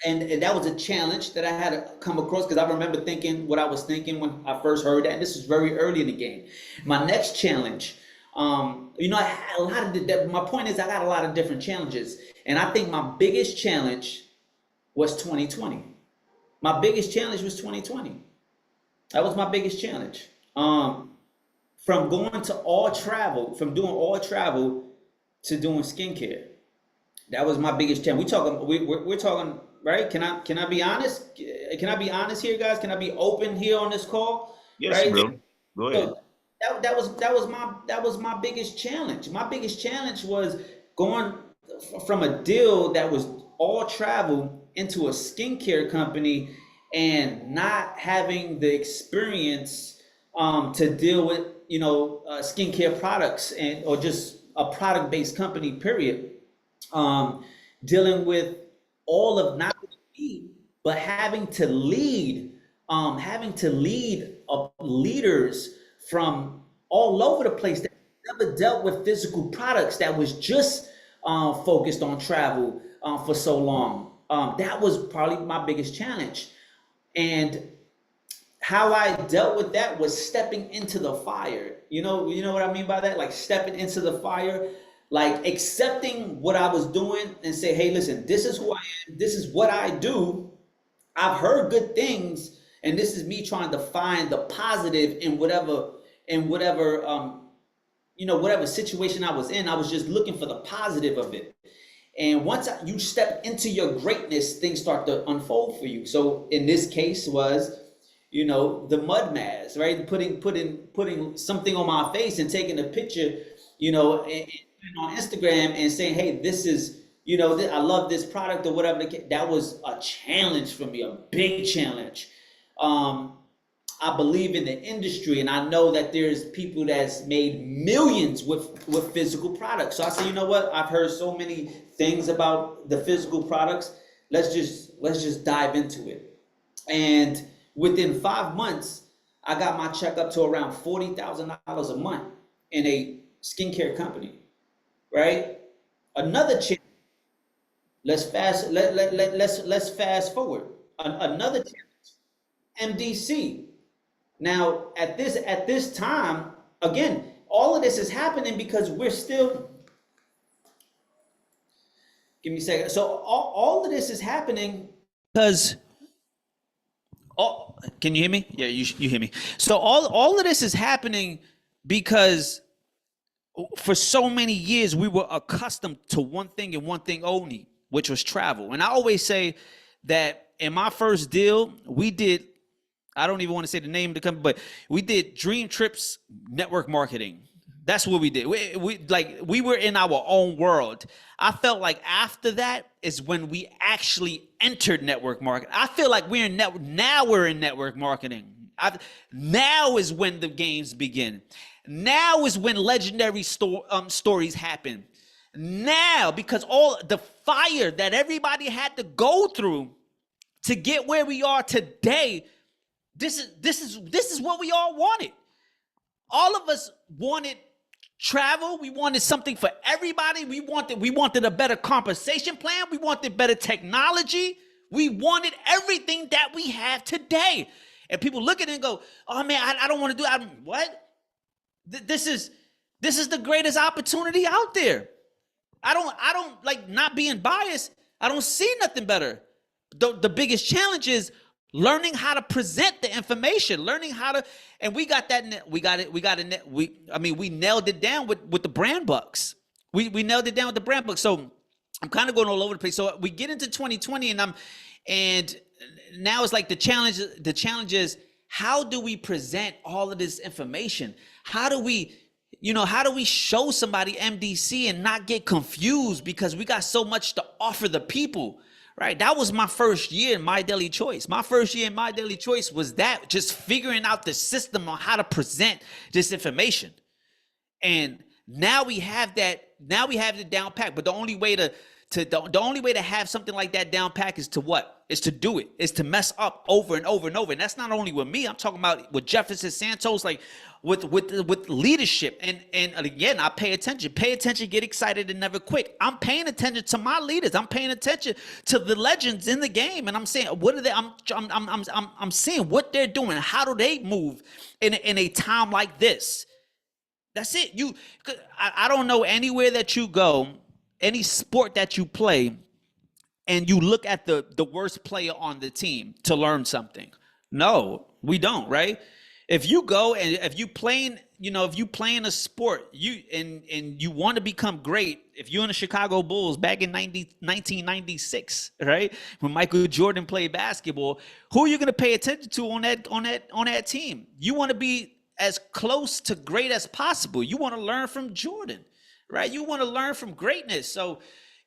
And that was a challenge that I had to come across because I remember thinking what I was thinking when I first heard that. And this was very early in the game. My next challenge, I had a lot of. My point is, I got a lot of different challenges, and I think my biggest challenge was 2020. My biggest challenge was 2020. That was my biggest challenge. From going to all travel, from doing all travel to doing skincare. That was my biggest challenge. We're talking, right? Can I be honest? Can I be honest here, guys? Can I be open here on this call? Yes, Right? bro. Go ahead. So that was my biggest challenge. My biggest challenge was going from a deal that was all travel into a skincare company and not having the experience to deal with skincare products and or just a product based company. Period. Um, Dealing with all of not me, but having to lead leaders from all over the place that never dealt with physical products that was just focused on travel for so long. That was probably my biggest challenge. And how I dealt with that was stepping into the fire. You know what I mean by that? Like stepping into the fire, like accepting what I was doing and say, hey, listen, this is who I am, this is what I do. I've heard good things, and this is me trying to find the positive in whatever situation I was in. I was just looking for the positive of it. And once you step into your greatness, things start to unfold for you. So in this case was, the mud mask, right? Putting something on my face and taking a picture, on Instagram and saying, hey, this is, I love this product or whatever. That was a challenge for me, a big challenge. Um, I believe in the industry, and I know that there's people that's made millions with physical products. So I say, you know what? I've heard so many things about the physical products. Let's just dive into it. And within 5 months, I got my check up to around $40,000 a month in a skincare company. Right? Another challenge. Let's fast forward. Another challenge. MDC. Now, at this time, again, all of this is happening because we're still. Give me a second. So all of this is happening because. Oh, can you hear me? Yeah, you hear me. So all of this is happening because for so many years we were accustomed to one thing and one thing only, which was travel. And I always say that in my first deal, we did. I don't even want to say the name of the company, but we did Dreamtrips network marketing. That's what we did. We were in our own world. I felt like after that is when we actually entered network marketing. I feel like now we're in network marketing. Now is when the games begin. Now is when legendary stories happen. Now, because all the fire that everybody had to go through to get where we are today, this is what we all wanted. All of us wanted travel. We wanted something for everybody. We wanted a better compensation plan. We wanted better technology. We wanted everything that we have today. And people look at it and go, "Oh man, I don't want to do it." What? This is the greatest opportunity out there. I don't like not being biased. I don't see nothing better. The biggest challenge is learning how to present the information, learning how to, and we got that. We nailed it down with the brand bucks. We nailed it down with the brand bucks. So I'm kind of going all over the place. So we get into 2020 and now it's like the challenge is how do we present all of this information? How do we show somebody MDC and not get confused because we got so much to offer the people, right? That was my first year in My Daily Choice. My first year in My Daily Choice was that, just figuring out the system on how to present this information. And now we have that, now we have it down pat. But the only way the only way to have something like that down pack is to what? Is to do it. Is to mess up over and over and over. And that's not only with me. I'm talking about with Jefferson Santos, like with leadership. And again, I pay attention. Pay attention, get excited, and never quit. I'm paying attention to my leaders. I'm paying attention to the legends in the game. And I'm saying, what are they? I'm seeing what they're doing. How do they move in a time like this? That's it. I don't know anywhere that you go, any sport that you play, and you look at the worst player on the team to learn something. No, we don't, right? If you go and if you playing a sport, and you want to become great, if you're in the Chicago Bulls back in 1996, right? When Michael Jordan played basketball, who are you going to pay attention to on that team? You want to be as close to great as possible. You want to learn from Jordan, right? You want to learn from greatness. So,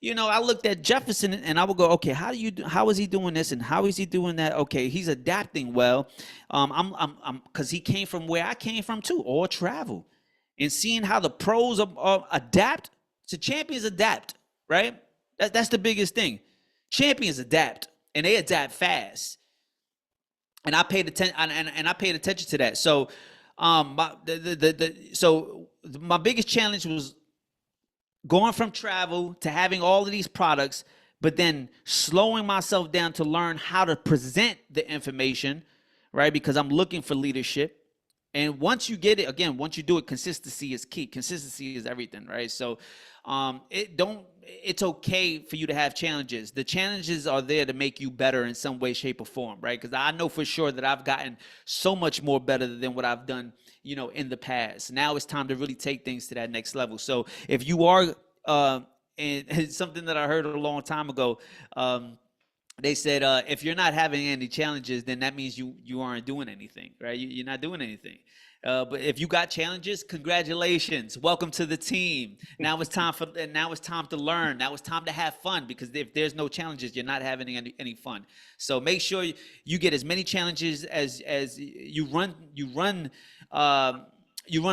I looked at Jefferson and I would go, okay, how is he doing this and how is he doing that? Okay, he's adapting well. Because he came from where I came from too, all travel, and seeing how the pros adapt to champions adapt, right? That's the biggest thing. Champions adapt and they adapt fast. And I paid attention and I paid attention to that. So, my biggest challenge was going from travel to having all of these products, but then slowing myself down to learn how to present the information, right? Because I'm looking for leadership. And once you get it, again, once you do it, consistency is key. Consistency is everything, right? So it's okay for you to have challenges. The challenges are there to make you better in some way, shape, or form, right? Because I know for sure that I've gotten so much more better than what I've done, in the past. Now it's time to really take things to that next level. So if you are, and it's something that I heard a long time ago, they said, if you're not having any challenges, then that means you aren't doing anything, right? You're not doing anything. But if you got challenges, congratulations. Welcome to the team. Now it's time to learn. Now it's time to have fun, because if there's no challenges, you're not having any fun. So make sure you get as many challenges as you run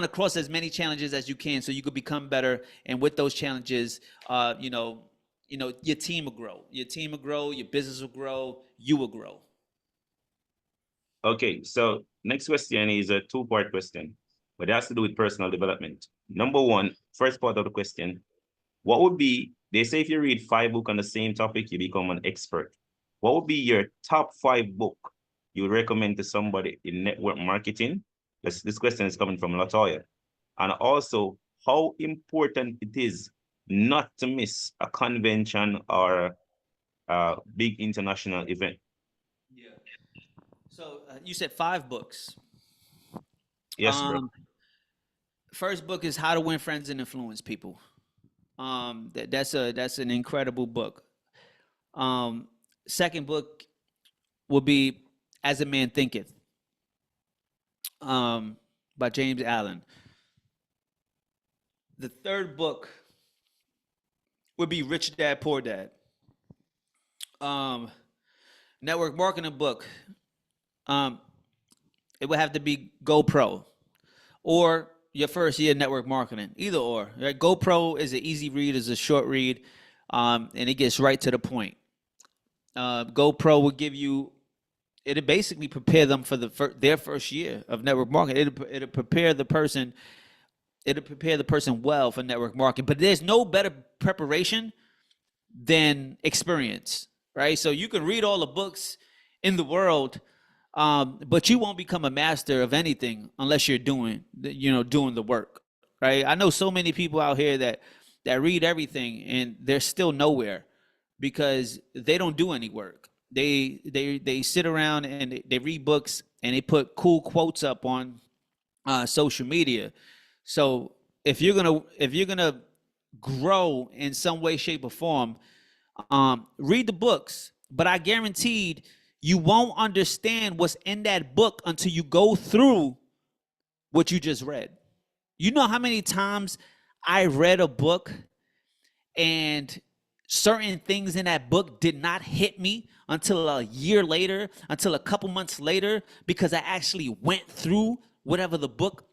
across as many challenges as you can, so you could become better. And with those challenges, your team will grow. Your team will grow. Your business will grow. You will grow. Okay, so next question is a two-part question, but it has to do with personal development. Number one, first part of the question, what would be, they say if you read 5 books on the same topic, you become an expert. What would be your top 5 book you would recommend to somebody in network marketing? This question is coming from Latoya. And also, how important it is not to miss a convention or a big international event. Yeah. So you said 5 books. Yes, bro. First book is How to Win Friends and Influence People. That's an incredible book. Second book will be As a Man Thinketh, by James Allen. The third book would be Rich Dad Poor Dad. Network marketing book. It would have to be GoPro or your first year network marketing, either or. Right? GoPro is an easy read, is a short read, and it gets right to the point. GoPro will give you, it'll basically prepare them for their first year of network marketing. It'll prepare the person. It'll prepare the person well for network marketing. But there's no better preparation than experience, right? So you can read all the books in the world, but you won't become a master of anything unless you're doing the work, right? I know so many people out here that read everything and they're still nowhere because they don't do any work. They sit around and they read books and they put cool quotes up on social media. So if you're gonna grow in some way, shape, or form, read the books. But I guaranteed you won't understand what's in that book until you go through what you just read. You know how many times I read a book and certain things in that book did not hit me until a year later, until a couple months later, because I actually went through whatever the book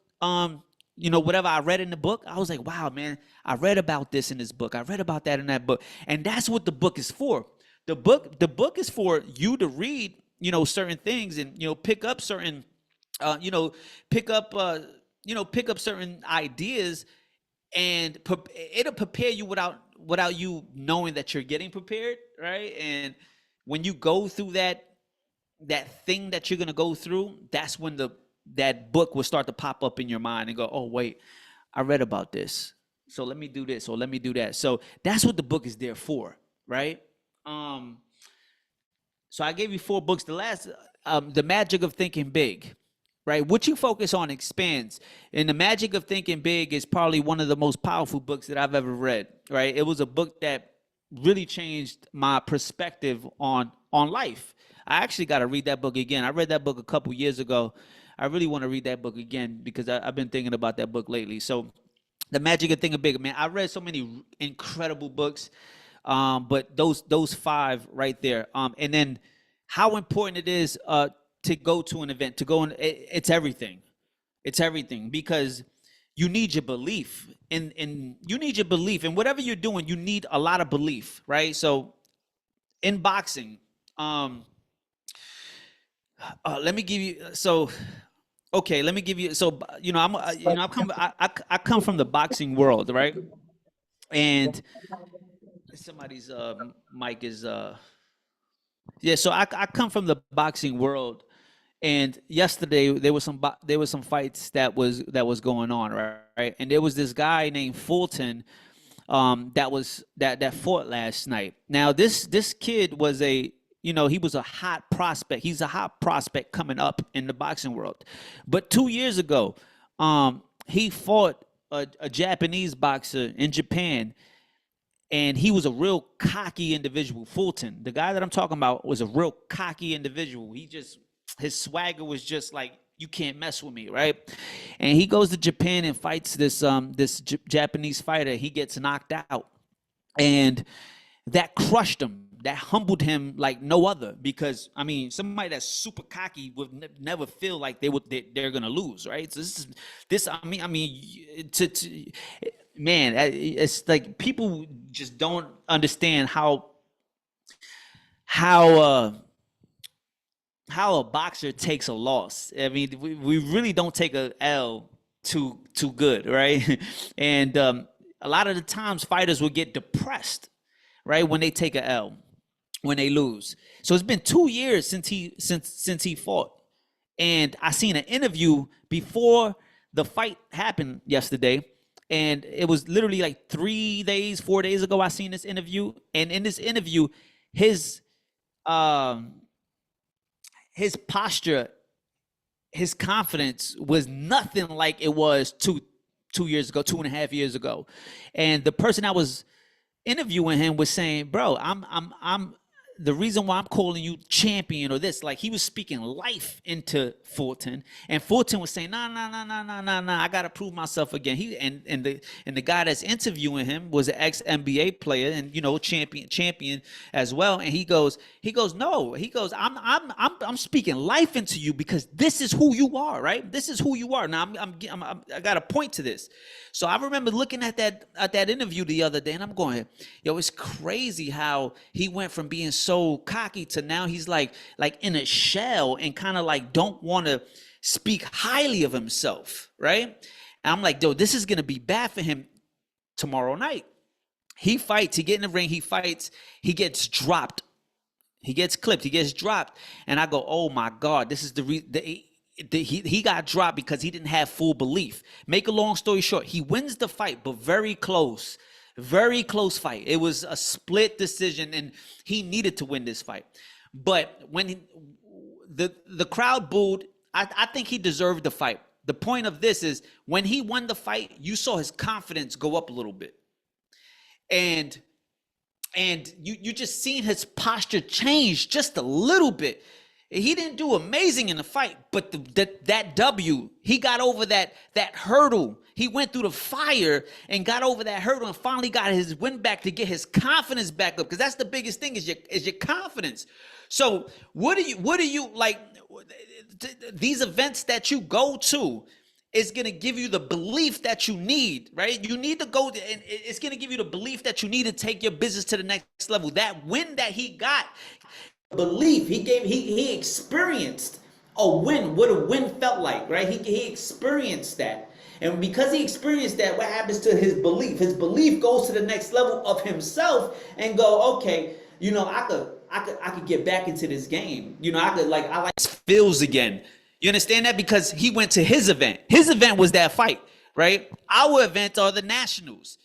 whatever I read in the book, I was like, wow, man, I read about this in this book. I read about that in that book. And that's what the book is for. The book is for you to read, certain things and, pick up certain, you know, pick up, pick up certain ideas, and it'll prepare you without you knowing that you're getting prepared, right? And when you go through that thing that you're gonna go through, that's when that book will start to pop up in your mind and go, oh wait, I read about this. So let me do this or let me do that. So that's what the book is there for, right? Um, so I gave you 4 books. The last, The Magic of Thinking Big, right? What you focus on expands. And The Magic of Thinking Big is probably one of the most powerful books that I've ever read, right? It was a book that really changed my perspective on life. I actually got to read that book again. I read that book a couple years ago. I really want to read that book again because I've been thinking about that book lately. So The Magic of Thinking Big, man. I read so many incredible books, but those 5 right there. And then how important it is to go to an event, to go in. It's everything. It's everything because you need your belief in you need your belief in whatever you're doing. You need a lot of belief, right? So in boxing, let me give you so okay. Let me give you so I come from the boxing world, right? And somebody's mic is yeah. So I come from the boxing world, and yesterday there was some fights that was going on, right? And there was this guy named Fulton that fought last night. Now this kid was he was a hot prospect. He's a hot prospect coming up in the boxing world. But 2 years ago, he fought a Japanese boxer in Japan, and he was a real cocky individual. Fulton, the guy that I'm talking about, was a real cocky individual. His swagger was just like, you can't mess with me, right? And he goes to Japan and fights this Japanese fighter. He gets knocked out, and that crushed him. That humbled him like no other. Because I mean, somebody that's super cocky would never feel like they're gonna lose, right? So man, it's like people just don't understand how uh how a boxer takes a loss. I mean, we really don't take a L too good, right? And a lot of the times fighters will get depressed, right, when they take a L, when they lose. So it's been 2 years since he fought, and I seen an interview before the fight happened yesterday, and it was literally like 3 days, 4 days ago. I seen this interview, and in this interview, his um his posture, his confidence was nothing like it was 2 years ago, 2.5 years ago. And the person I was interviewing him was saying, "Bro, I'm the reason why I'm calling you champion or this." Like, he was speaking life into Fulton, and Fulton was saying, "Nah, nah, nah, nah, nah, nah, nah. I gotta prove myself again." The guy that's interviewing him was an ex NBA player and champion as well. And he goes, "No," he goes, I'm speaking life into you because this is who you are, right? This is who you are. Now I got a point to this. So I remember looking at that interview the other day, and I'm going, yo, it's crazy how he went from being so cocky to now he's like in a shell and kind of like don't want to speak highly of himself, right? And I'm like, yo, this is gonna be bad for him tomorrow night. He fights, he get in the ring, he fights, he gets dropped, he gets clipped, he gets dropped, and I go, oh my God, this is he got dropped because he didn't have full belief. Make a long story short, he wins the fight, but very close fight. It was a split decision, and he needed to win this fight. But when the crowd booed, I think he deserved the fight. The point of this is when he won the fight, you saw his confidence go up a little bit, and you just seen his posture change just a little bit. He didn't do amazing in the fight, but that W, he got over that hurdle. He went through the fire and got over that hurdle and finally got his win back to get his confidence back up, because that's the biggest thing is your confidence. So what do you like, these events that you go to? is going to give you the belief that you need, right? You need to go, and it's going to give you the belief that you need to take your business to the next level. That win that he got, belief he experienced a win, what a win felt like, right? He experienced that. And because he experienced that, what happens to his belief? His belief goes to the next level of himself and go, okay, I could get back into this game. I like feels again. You understand that? Because he went to his event. His event was that fight, right? Our event are the nationals.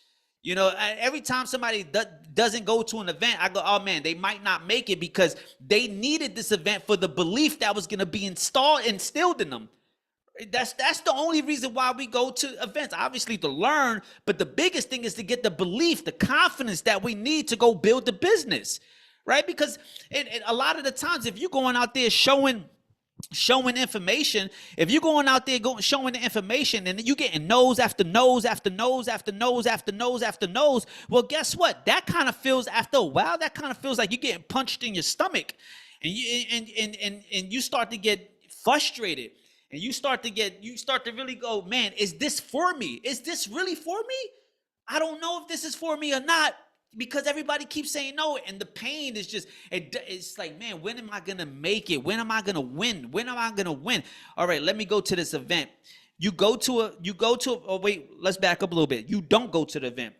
Every time somebody doesn't go to an event, I go, oh man, they might not make it because they needed this event for the belief that was going to be instilled in them. That's the only reason why we go to events, obviously to learn, but the biggest thing is to get the belief, the confidence that we need to go build the business, right? Because a lot of the times, if you're going out there showing information, if you're going out there showing the information and you getting no's after no's after no's after no's after no's after no's, well, guess what? That kind of feels, after a while, that kind of feels like you're getting punched in your stomach, and you start to get frustrated, and you start to really go, man, is this for me? Is this really for me? I don't know if this is for me or not, because everybody keeps saying no, and the pain is just, it's like, man, when am I gonna make it? When am I gonna win? When am I gonna win? All right, let me go to this event. Oh wait, let's back up a little bit. You don't go to the event.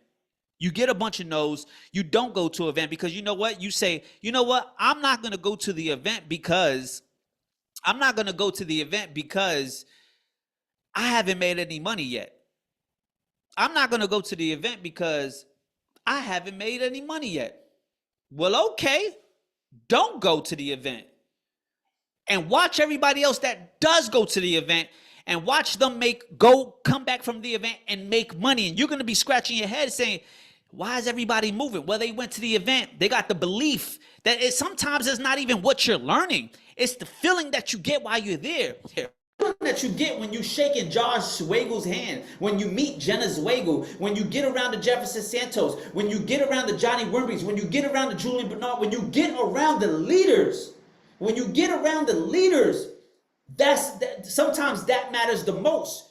You get a bunch of no's. You don't go to an event because you know what? You say, you know what? I'm not gonna go to the event because I haven't made any money yet. I'm not gonna go to the event because I haven't made any money yet. Well, okay, don't go to the event and watch everybody else that does go to the event and watch them come back from the event and make money. And you're going to be scratching your head saying, why is everybody moving? Well, they went to the event. They got the belief that sometimes it's not even what you're learning. It's the feeling that you get while you're there. That you get when you shaking Josh Swagle's hand, when you meet Jenna Swagel, when you get around the Jefferson Santos, when you get around the Johnny Wimbrys, when you get around the Julian Bernard, when you get around the leaders, sometimes that matters the most,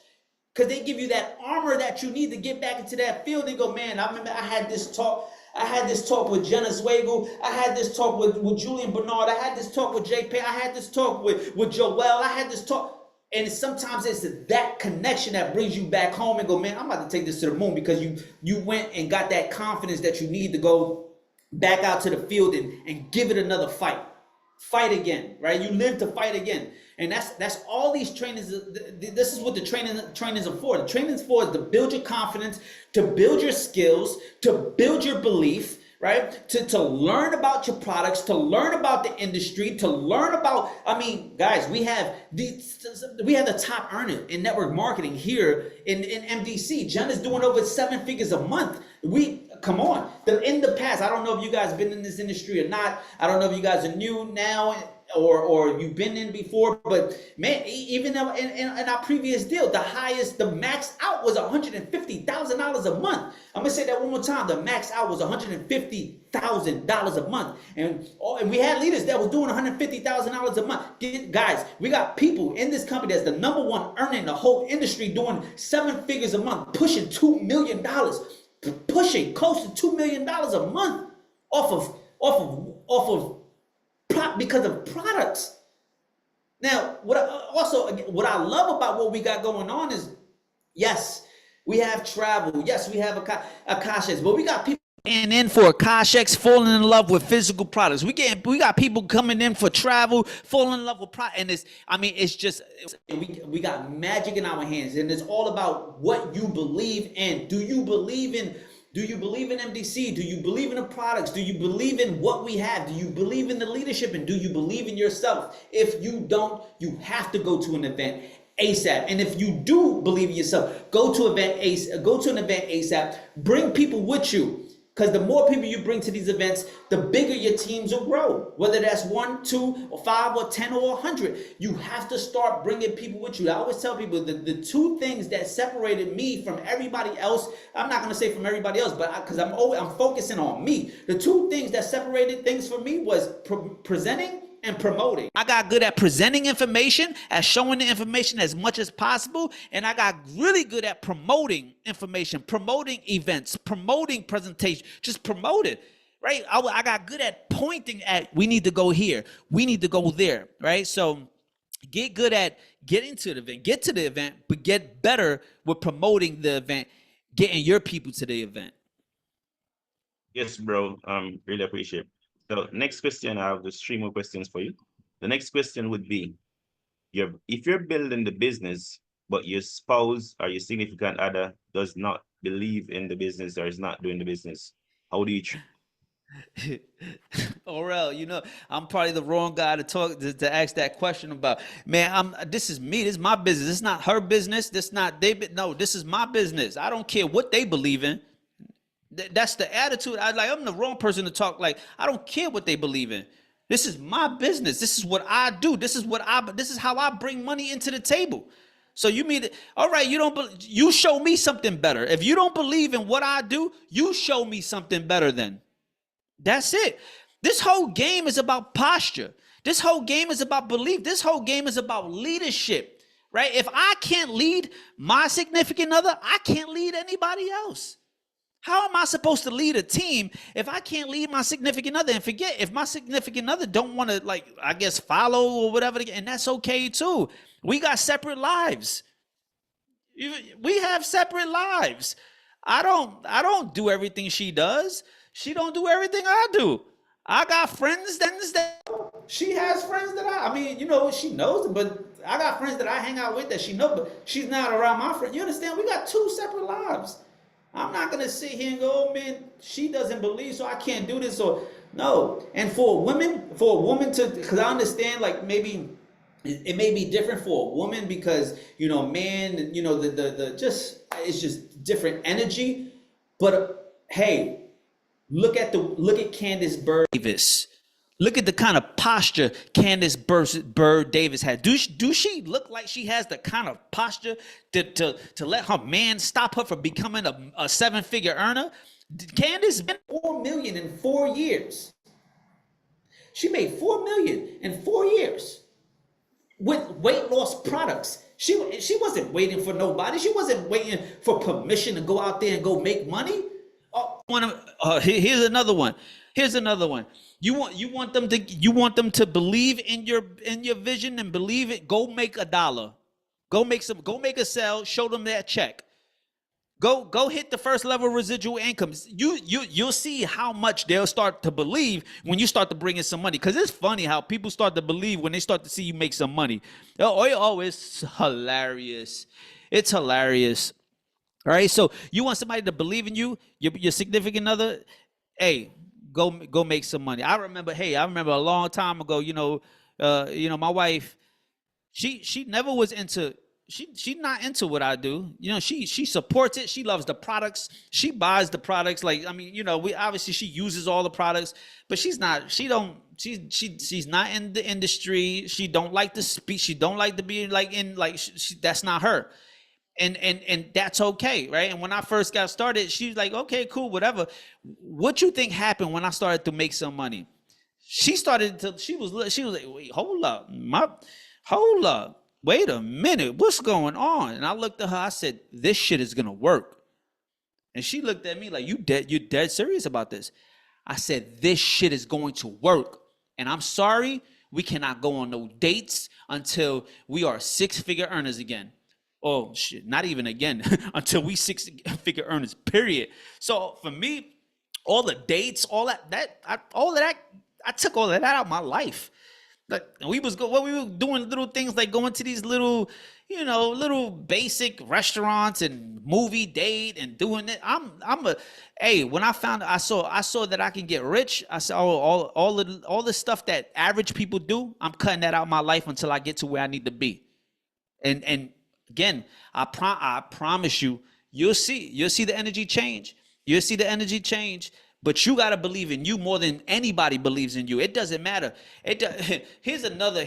because they give you that armor that you need to get back into that field and go, man, I remember I had this talk with Jenna Swagel. I had this talk with Julian Bernard. I had this talk with JP. I had this talk with Joel. I had this talk. And sometimes it's that connection that brings you back home and go, man, I'm about to take this to the moon, because you went and got that confidence that you need to go back out to the field and give it another fight. Fight again, right? You live to fight again. And that's all these trainings. This is what the trainings are for. The trainings for is to build your confidence, to build your skills, to build your belief, right? To learn about your products, to learn about the industry, to learn about, guys, we have the top earner in network marketing here in MDC. Jen is doing over 7 figures a month. Come on. In the past, I don't know if you guys have been in this industry or not. I don't know if you guys are new now or you've been in before, but man, even in our previous deal, the max out was $150,000 a month. I'm gonna say that one more time. The max out was $150,000 a month, and we had leaders that was doing $150,000 a month. Guys, we got people in this company that's the number one earner in the whole industry, doing 7 figures a month, pushing $2 million, pushing close to $2 million a month off of because of products. Now, what I love about what we got going on is, yes, we have travel. Yes, we have a Kashex, but we got people in for a Kashex, falling in love with physical products. We got people coming in for travel, falling in love with product, and we got magic in our hands, and it's all about what you believe in. Do you believe in MDC? Do you believe in the products? Do you believe in what we have? Do you believe in the leadership? And do you believe in yourself? If you don't, you have to go to an event ASAP. And if you do believe in yourself, go to an event ASAP. Bring people with you. Because the more people you bring to these events, the bigger your teams will grow. Whether that's 1, 2, or 5, or 10, or 100. You have to start bringing people with you. I always tell people the two things that separated me from everybody else, I'm not going to say from everybody else, but because I'm focusing on me. The two things that separated things for me was presenting and promoting. I got good at presenting information, at showing the information as much as possible, and I got really good at promoting information, promoting events, promoting presentation, just promote it. Right? I got good at pointing at, we need to go here, we need to go there, right? So get good at getting to the event, get to the event, but get better with promoting the event, getting your people to the event. Yes, bro. Really appreciate. So next question, I have just three more questions for you. The next question would be, if you're building the business, but your spouse or your significant other does not believe in the business or is not doing the business, how do you treat? Orel, I'm probably the wrong guy to talk to ask that question about. Man, this is me. This is my business. It's not her business. This not David. No, this is my business. I don't care what they believe in. That's the attitude. I'm the wrong person to talk. Like, I don't care what they believe in. This is my business. This is what I do. This is how I bring money into the table. So you mean, all right, you show me something better. If you don't believe in what I do, you show me something better then. That's it. This whole game is about posture. This whole game is about belief. This whole game is about leadership, right? If I can't lead my significant other, I can't lead anybody else. How am I supposed to lead a team if I can't lead my significant other? And forget, if my significant other don't want to, like, I guess, follow or whatever, and that's okay too. We got separate lives. We have separate lives. I don't do everything she does. She don't do everything I do. I got friends that she has friends that I mean, she knows it, but I got friends that I hang out with that she knows, but she's not around my friend. You understand? We got two separate lives. I'm not gonna sit here and go, oh man, she doesn't believe, so I can't do this. Or no. And for a woman to, because I understand, like, maybe it may be different for a woman because man, the just, it's just different energy. But hey, look at Candace Bird Davis. Look at the kind of posture Candace Bird Davis had. Do she look like she has the kind of posture to let her man stop her from becoming a seven-figure earner? Candace made $4 million in 4 years. She made $4 million in 4 years with weight loss products. She wasn't waiting for nobody. She wasn't waiting for permission to go out there and go make money. Here's another one. You want them to believe in your vision and believe it. Go make $1. Go make a sale. Show them that check. Go hit the first level residual incomes. You'll see how much they'll start to believe when you start to bring in some money. Because it's funny how people start to believe when they start to see you make some money. Oh, it's hilarious. It's hilarious. All right, so you want somebody to believe in you, your significant other. Hey, go make some money. I remember a long time ago. My wife, she never was into. She's not into what I do. She supports it. She loves the products. She buys the products. Like, I mean, we obviously, she uses all the products, but she's not. She's not in the industry. She don't like to speak. She don't like to be like in like. That's not her. And that's okay, right? And when I first got started, she was like, okay, cool, whatever. What you think happened when I started to make some money? She was like, wait, hold up, wait a minute, what's going on? And I looked at her, I said, this shit is gonna work. And she looked at me like, you dead serious about this? I said, this shit is going to work. And I'm sorry, we cannot go on no dates until we are six-figure earners again. Oh shit, not even again, until we six-figure earners, period. So for me, all the dates, I took all of that out of my life. Like, we were doing little things like going to these little basic restaurants and movie date and doing it. When I saw that I can get rich, I said, all the stuff that average people do, I'm cutting that out of my life until I get to where I need to be. And again, I promise you'll see the energy change. You'll see the energy change, but you got to believe in you more than anybody believes in you. It doesn't matter. Here's another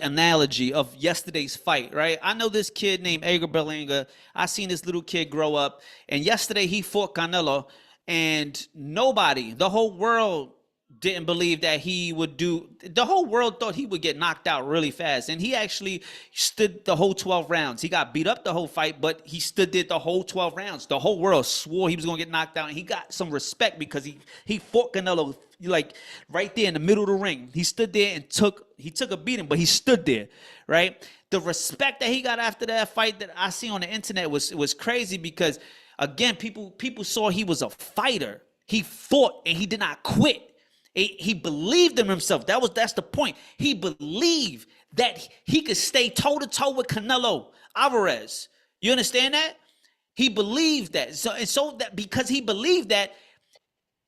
analogy of yesterday's fight, right? I know this kid named Edgar Berlanga. I seen this little kid grow up, and yesterday he fought Canelo, and nobody, the whole world, didn't believe that he would do. The whole world thought he would get knocked out really fast, and he actually stood the whole 12 rounds. He got beat up the whole fight, but he stood there the whole 12 rounds. The whole world swore he was going to get knocked out, and he got some respect because he fought Canelo like right there in the middle of the ring. He stood there and took a beating, but he stood there, right? The respect that he got after that fight that I see on the internet was crazy because again, people saw he was a fighter. He fought and he did not quit. He believed in himself. That's the point. He believed that he could stay toe to toe with Canelo Alvarez. You understand that? He believed that. So that because he believed that,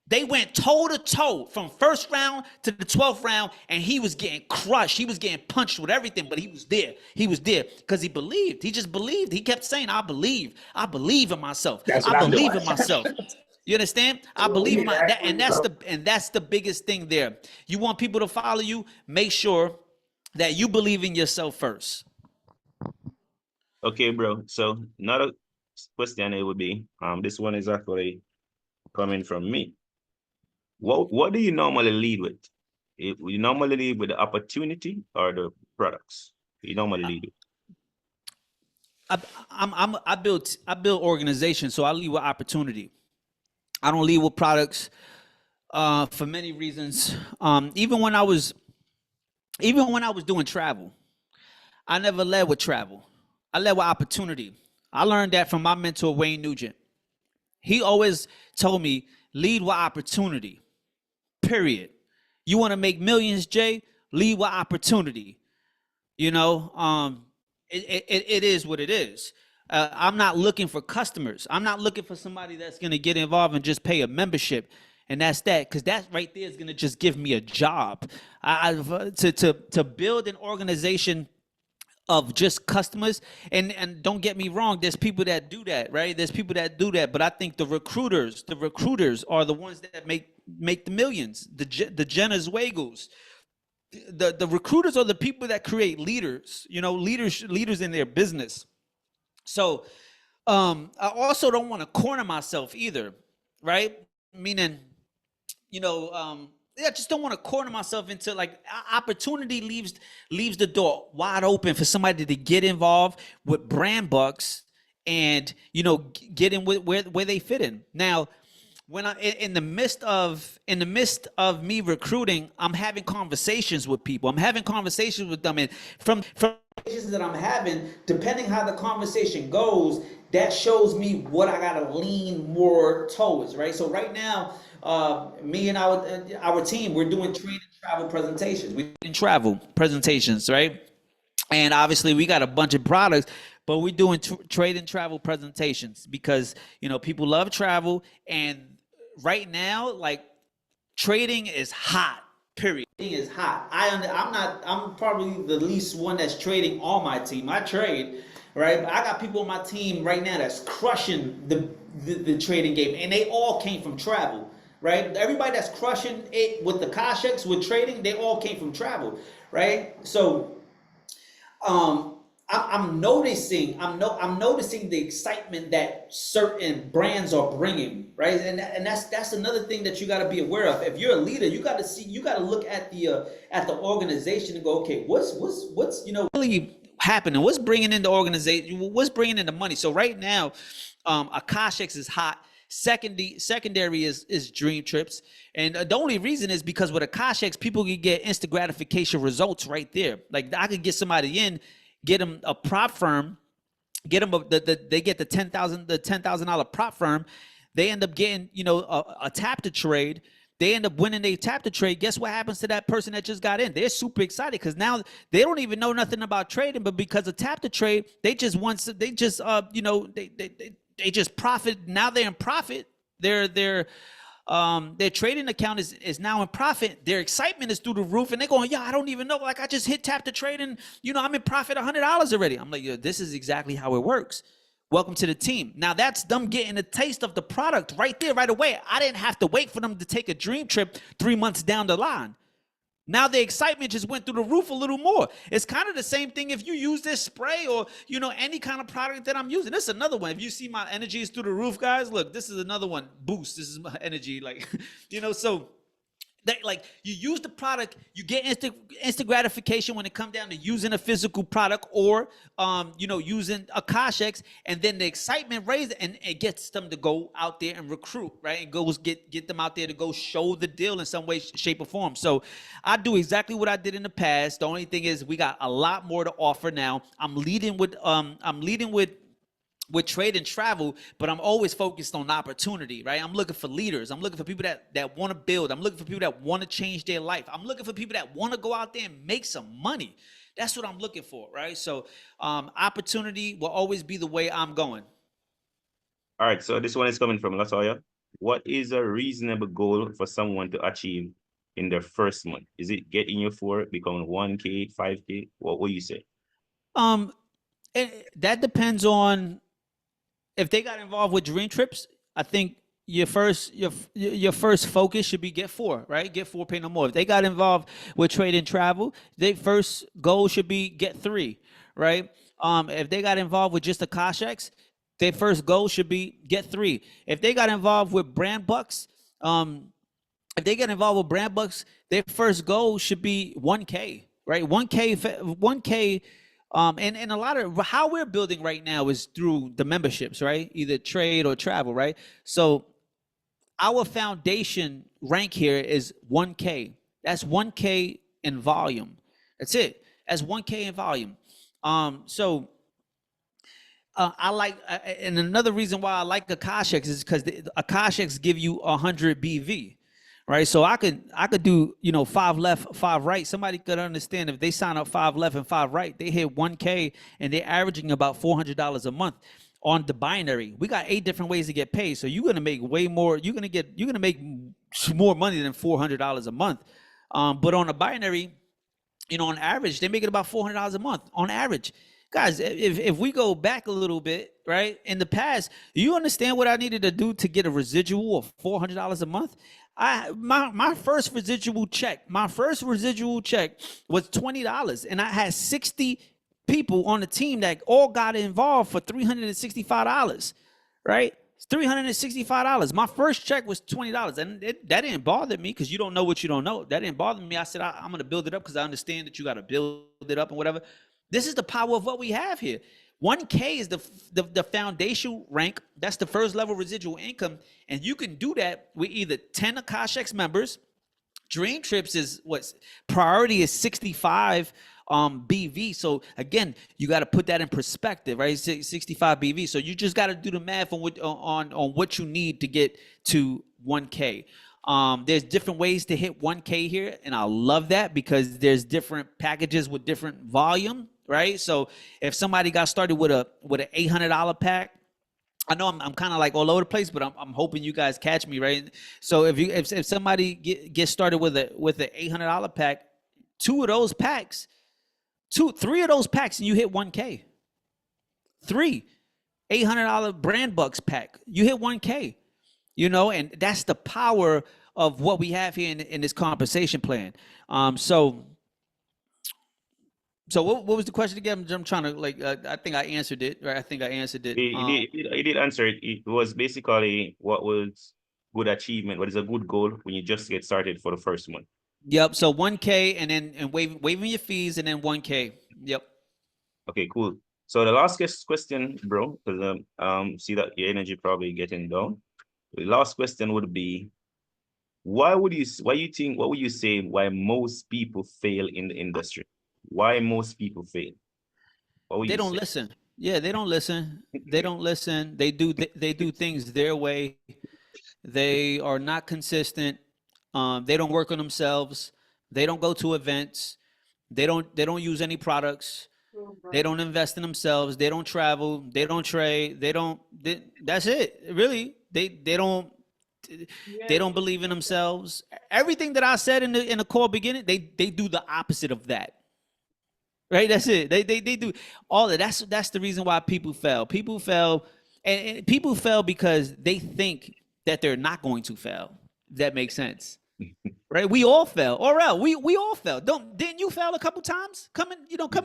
they went toe to toe from first round to the 12th round, and he was getting crushed. He was getting punched with everything, but he was there. He was there because he believed. He just believed. He kept saying, "I believe. I believe in myself. That's I what I'm believe doing. in myself." You understand? I believe in my that, and that's the biggest thing there. You want people to follow you, make sure that you believe in yourself first. Okay, bro. So another question it would be, this one is actually coming from me. What do you normally lead with? You normally lead with the opportunity or the products? You normally lead with. I build organizations, so I lead with opportunity. I don't lead with products for many reasons. Even when I was doing travel, I never led with travel. I led with opportunity. I learned that from my mentor Wayne Nugent. He always told me lead with opportunity. Period. You want to make millions, Jay? Lead with opportunity. You know, it is what it is. I'm not looking for customers. I'm not looking for somebody that's going to get involved and just pay a membership. And that's that, because that right there is going to just give me a job. To build an organization of just customers, and don't get me wrong, there's people that do that, right? There's people that do that, but I think the recruiters are the ones that make the millions. The Jenna's Wagels, the recruiters are the people that create leaders, leaders in their business. So I also don't want to corner myself either, right? Meaning, yeah, I just don't want to corner myself into like opportunity leaves the door wide open for somebody to get involved with brand bucks and get in with where they fit in. Now, when I in the midst of me recruiting, I'm having conversations with people. I'm having conversations with them, and from conversations that I'm having, depending how the conversation goes, that shows me what I gotta lean more towards, right? So right now, me and our team, we're doing trade and travel presentations. We're doing travel presentations, right? And obviously we got a bunch of products, but we're doing trade and travel presentations because people love travel, and right now, like, trading is hot. Period. Trading is hot. I'm not. I'm probably the least one that's trading on my team. I trade, right? But I got people on my team right now that's crushing the trading game, and they all came from travel, right? Everybody that's crushing it with the Kasheks with trading, they all came from travel, right? So I'm noticing I'm noticing the excitement that certain brands are bringing, right? And that's another thing that you got to be aware of. If you're a leader, you got to look at the organization and go, okay, what's really happening? What's bringing in the organization? What's bringing in the money? So right now, Akashics is hot. Secondary is Dreamtrips, and the only reason is because with Akashics, people can get instant gratification results right there. Like, I could get somebody in, get them a prop firm, get them they get the $10,000 prop firm. They end up getting a tap to trade. They end up winning. They tap to trade. Guess what happens to that person that just got in? They're super excited because now they don't even know nothing about trading, but because of tap to trade, they just they just profit. Now they're in profit. Their trading account is now in profit. Their excitement is through the roof, and they're going, "Yeah, I don't even know. Like, I just hit tap to trade, and I'm in profit $100 already." I'm like, "Yo, this is exactly how it works. Welcome to the team." Now that's them getting a taste of the product right there, right away. I didn't have to wait for them to take a dream trip 3 months down the line. Now the excitement just went through the roof a little more. It's kind of the same thing if you use this spray or any kind of product that I'm using. This is another one. If you see my energy is through the roof, guys, look, this is another one. Boost. This is my energy, like So That, like, you use the product, you get instant gratification when it comes down to using a physical product, or using a Kashex, and then the excitement raises, and it gets them to go out there and recruit, right? And goes get them out there to go show the deal in some way, shape, or form. So I do exactly what I did in the past. The only thing is we got a lot more to offer now. I'm leading with trade and travel, but I'm always focused on opportunity, right? I'm looking for leaders. I'm looking for people that want to build. I'm looking for people that want to change their life. I'm looking for people that want to go out there and make some money. That's what I'm looking for, right? So opportunity will always be the way I'm going. All right, so this one is coming from Latoya. What is a reasonable goal for someone to achieve in their first month? Is it get in your four, become 1K, 5K? What will you say? Um, that depends on if they got involved with Dreamtrips. I think your first focus should be get four, right? Get four, pay no more. If they got involved with trade and travel, their first goal should be get three, right? If they got involved with just the Koshex, their first goal should be get three. If they got involved with brand bucks, if they get involved with brand bucks, their first goal should be 1K, right? 1K, 1K. And a lot of how we're building right now is through the memberships, right? Either trade or travel, right? So our foundation rank here is 1K. That's 1K in volume. That's it. That's 1K in volume. So I like, and another reason why I like Akashics is because the Akashics give you 100 BV, right? So I could do, five left, five right. Somebody could understand if they sign up five left and five right, they hit 1K and they're averaging about $400 a month on the binary. We got 8 different ways to get paid, so you're gonna make way more. You're gonna make more money than $400 a month. But on a binary, on average, they make it about $400 a month on average. Guys, if we go back a little bit, right, in the past, you understand what I needed to do to get a residual of $400 a month? My first residual check, was $20, and I had 60 people on the team that all got involved for $365, right? $365. My first check was $20, and that didn't bother me because you don't know what you don't know. That didn't bother me. I said I'm going to build it up because I understand that you got to build it up and whatever. This is the power of what we have here. 1K is the foundation rank. That's the first level residual income, and you can do that with either 10 Akashex members. Dreamtrips is what priority is 65 BV. So again, you got to put that in perspective, right? 65 BV. So you just got to do the math on what you need to get to 1K. There's different ways to hit 1K here, and I love that because there's different packages with different volume, right? So if somebody got started with an $800 pack, I know I'm kind of like all over the place, but I'm hoping you guys catch me, right? So if somebody gets started with an $800 pack, three of those packs, and you hit 1K. Three $800 brand bucks pack, you hit 1K. And that's the power of what we have here in this compensation plan. So what was the question again? I'm trying to I think I answered it, right? I think I answered it. He did answer it. It was basically what was good achievement, what is a good goal when you just get started for the first month. Yep. So 1K and then waiving your fees and then 1K. Yep. Okay, cool. So the last question, bro, because see that your energy probably getting down. The last question would be, what would you say why most people fail in the industry? Why most people fail? What would They you don't say? listen. Yeah, they don't listen. They don't listen. They do things their way. They are not consistent. They don't work on themselves. They don't go to events. They don't use any products. They don't invest in themselves. They don't travel. They don't trade. That's it. Really, they don't believe in themselves. Everything that I said in the core beginning, they do the opposite of that. Right? That's it. They do all of that. That's the reason why people fail. People fail, and people fail because they think that they're not going to fail. If that makes sense. Right? We all fail. Or we all fail. Didn't you fail a couple times coming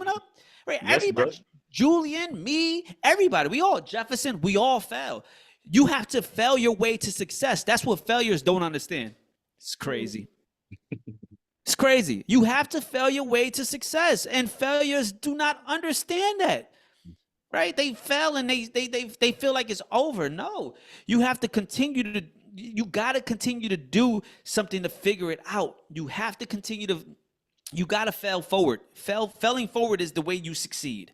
up? Right? Yes, bro. Everybody, Julian, me, everybody, we all, Jefferson, we all fail. You have to fail your way to success. That's what failures don't understand. It's crazy. It's crazy. You have to fail your way to success, and failures do not understand that. Right? They fail and they feel like it's over. No, you have to continue to. You got to continue to do something to figure it out. You have to continue to. You got to fail forward. Failing forward is the way you succeed.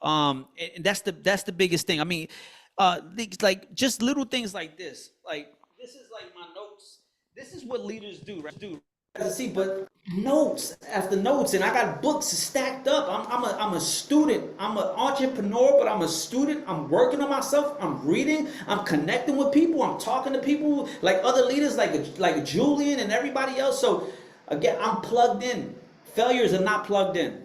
And that's the biggest thing. I mean, like just little things like this. Like this is like my notes. This is what leaders do. Right? See, but notes after notes, and I got books stacked up. I'm a student. I'm an entrepreneur, but I'm a student. I'm working on myself. I'm reading. I'm connecting with people. I'm talking to people like other leaders, like Julian and everybody else. So again, I'm plugged in. Failures are not plugged in.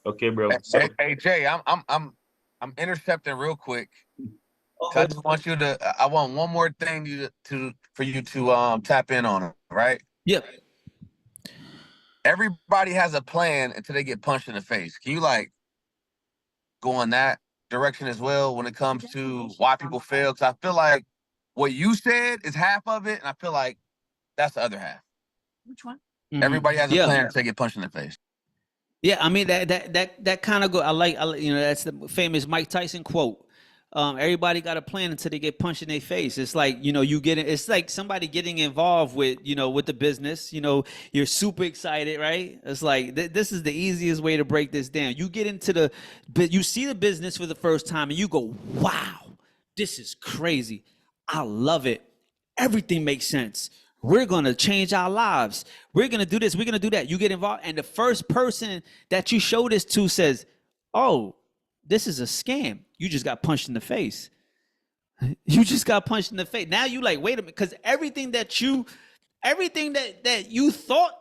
Okay, bro. So Hey Jay, I'm intercepting real quick. So I Okay. just want you to. I want one more thing for you to tap in on, right? Yep. Everybody has a plan until they get punched in the face. Can you like go in that direction as well when it comes to why people fail? Because I feel like what you said is half of it, and I feel like that's the other half. Which one? Mm-hmm. Everybody has a Yeah. plan until they get punched in the face. Yeah, I mean that kind of go. You know, that's the famous Mike Tyson quote. Everybody got a plan until they get punched in their face. It's like, you know, it's like somebody getting involved with, you know, with the business. You know, you're super excited, right? It's like this is the easiest way to break this down. You get into you see the business for the first time and you go, wow, this is crazy. I love it. Everything makes sense. We're going to change our lives. We're going to do this. We're going to do that. You get involved. And the first person that you show this to says, oh, this is a scam. You just got punched in the face. You just got punched in the face. Now you like, wait a minute. Because everything that you thought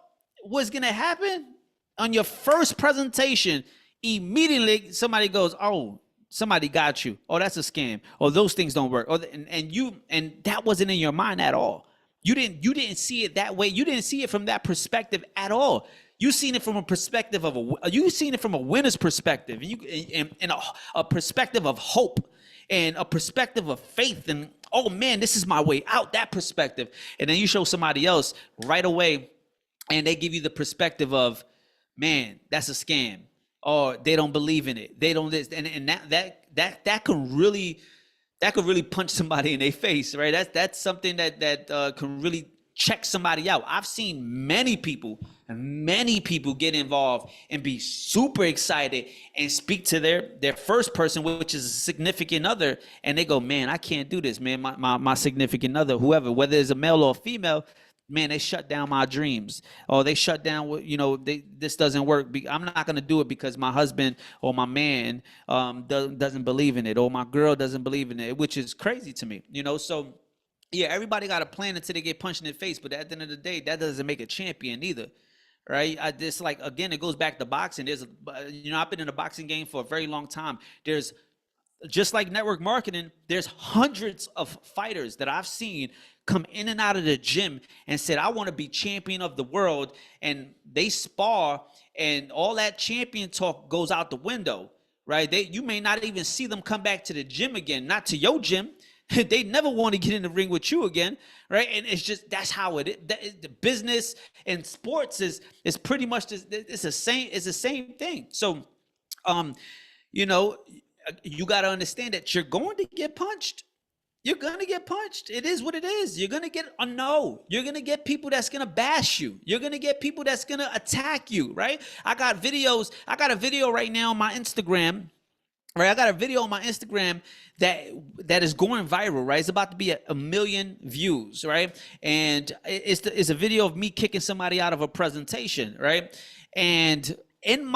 was going to happen on your first presentation, immediately somebody goes, oh, somebody got you. Oh, that's a scam. Or those things don't work. Or and that wasn't in your mind at all. You didn't see it that way. You didn't see it from that perspective at all. You seen it from a perspective of you seen it from a winner's perspective, and a perspective of hope, and a perspective of faith, and oh man, this is my way out. That perspective, and then you show somebody else right away, and they give you the perspective of, man, that's a scam, or they don't believe in it. They don't this, and that could really punch somebody in their face, right? That's something that can really check somebody out. I've seen many people get involved and be super excited and speak to their first person, which is a significant other, and they go, man, I can't do this, man. My significant other, whoever, whether it's a male or a female, man, they shut down my dreams, or they shut down, you know, this doesn't work. I'm not going to do it because my husband or my man doesn't believe in it, or my girl doesn't believe in it, which is crazy to me, you know. So yeah, everybody got a plan until they get punched in the face, but at the end of the day, that doesn't make a champion either, right? This, like, again, it goes back to boxing. You know, I've been in the boxing game for a very long time. There's, just like network marketing, there's hundreds of fighters that I've seen come in and out of the gym and said, I want to be champion of the world. And they spar, and all that champion talk goes out the window, right? You may not even see them come back to the gym again, not to your gym. They never want to get in the ring with you again, right? And it's just, that's how it is. The business and sports is pretty much it's the same thing. So, you know, you got to understand that you're going to get punched. You're going to get punched. It is what it is. You're going to get a no. You're going to get people that's going to bash you. You're going to get people that's going to attack you, right? I got a video right now on my Instagram. Right, I got a video on my Instagram that is going viral. Right, it's about to be a million views. Right, and it's a video of me kicking somebody out of a presentation. Right, and in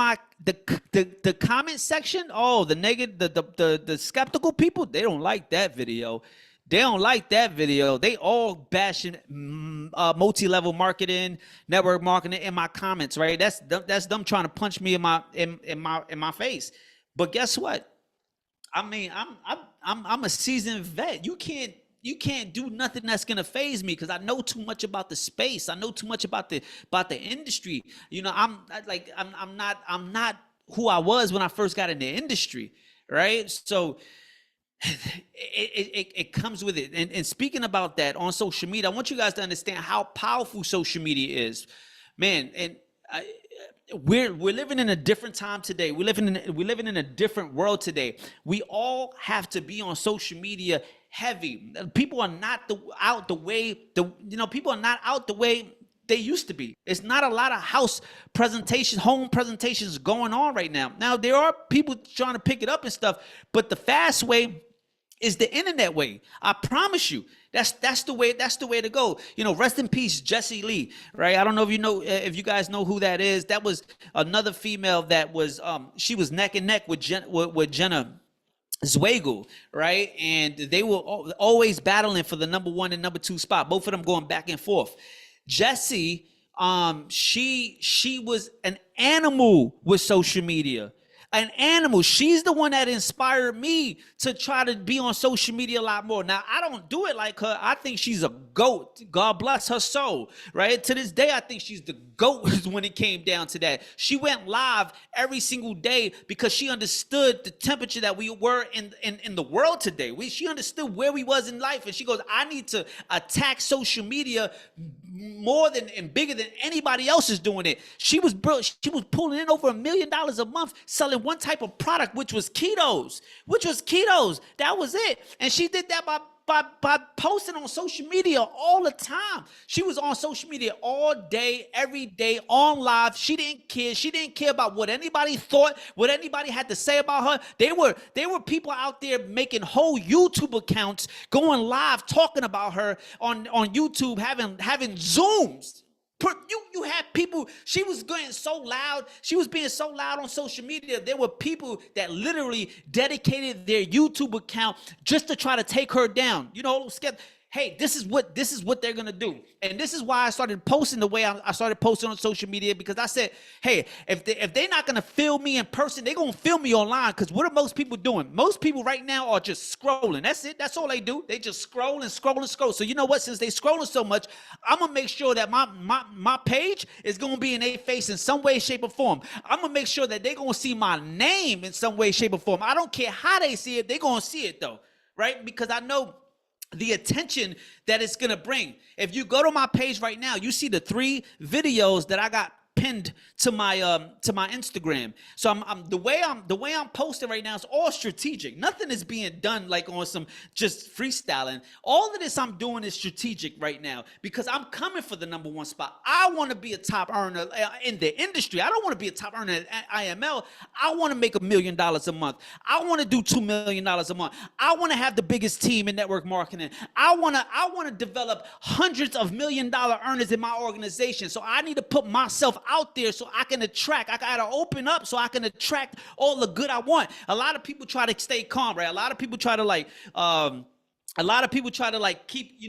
the comment section, oh, the negative, the skeptical people, they don't like that video. They don't like that video. They all bashing multi-level marketing, network marketing in my comments. Right, that's them trying to punch me in my face. But guess what? I mean, I'm a seasoned vet. You can't do nothing that's gonna phase me because I know too much about the space. I know too much about the industry. You know, I'm not who I was when I first got in the industry, right? So it comes with it. And speaking about that on social media, I want you guys to understand how powerful social media is, man. And we're living in a different time today. We're living in a different world today. We all have to be on social media heavy. People are not out the way people are not out the way they used to be. It's not a lot of home presentations going on right now. Now there are people trying to pick it up and stuff, but the fast way is the internet way. I promise you. That's the way to go. Rest in peace, Jessie Lee, right? I don't know if you guys know who that is. That was another female that was she was neck and neck with Jenna Zweigel, right? And they were always battling for the number 1 and number 2 spot. Both of them going back and forth. Jessie, she was an animal with social media. An animal. She's the one that inspired me to try to be on social media a lot more. Now, I don't do it like her. I think she's a GOAT. God bless her soul, right? To this day, I think she's the GOAT when it came down to that. She went live every single day because she understood the temperature that we were in the world today. She understood where we was in life. And she goes, I need to attack social media more than and bigger than anybody else is doing it. She was pulling in over $1 million a month selling one type of product, which was ketos. That was it. And she did that by posting on social media all the time. She was on social media all day, every day, on live. She didn't care. She didn't care about what anybody thought, what anybody had to say about her. They were people out there making whole YouTube accounts, going live, talking about her on YouTube, having Zooms. You had people, she was getting so loud, she was being so loud on social media. There were people that literally dedicated their YouTube account just to try to take her down. Hey, this is what they're gonna do. And this is why I started posting the way I started posting on social media, because I said, hey, if they're not gonna feel me in person, they're gonna feel me online. Because what are most people doing? Most people right now are just scrolling. That's it. That's all they do. They just scroll and scroll and scroll. So you know what? Since they scrolling so much, I'm gonna make sure that my page is gonna be in their face in some way, shape, or form. I'm gonna make sure that they're gonna see my name in some way, shape, or form. I don't care how they see it, they're gonna see it though, right? Because I know the attention that it's gonna bring. If you go to my page right now, you see the 3 videos that I got pinned to my Instagram. So I'm the way I'm posting right now is all strategic. Nothing is being done like on some just freestyling. All of this I'm doing is strategic right now because I'm coming for the number 1 spot. I want to be a top earner in the industry. I don't want to be a top earner at IML. I want to make $1 million a month. I want to do $2 million a month. I want to have the biggest team in network marketing. I want to develop hundreds of $1 million earners in my organization. So I need to put myself out there so I can attract. I gotta open up so I can attract all the good I want. A lot of people try to stay calm, right? A lot of people try to keep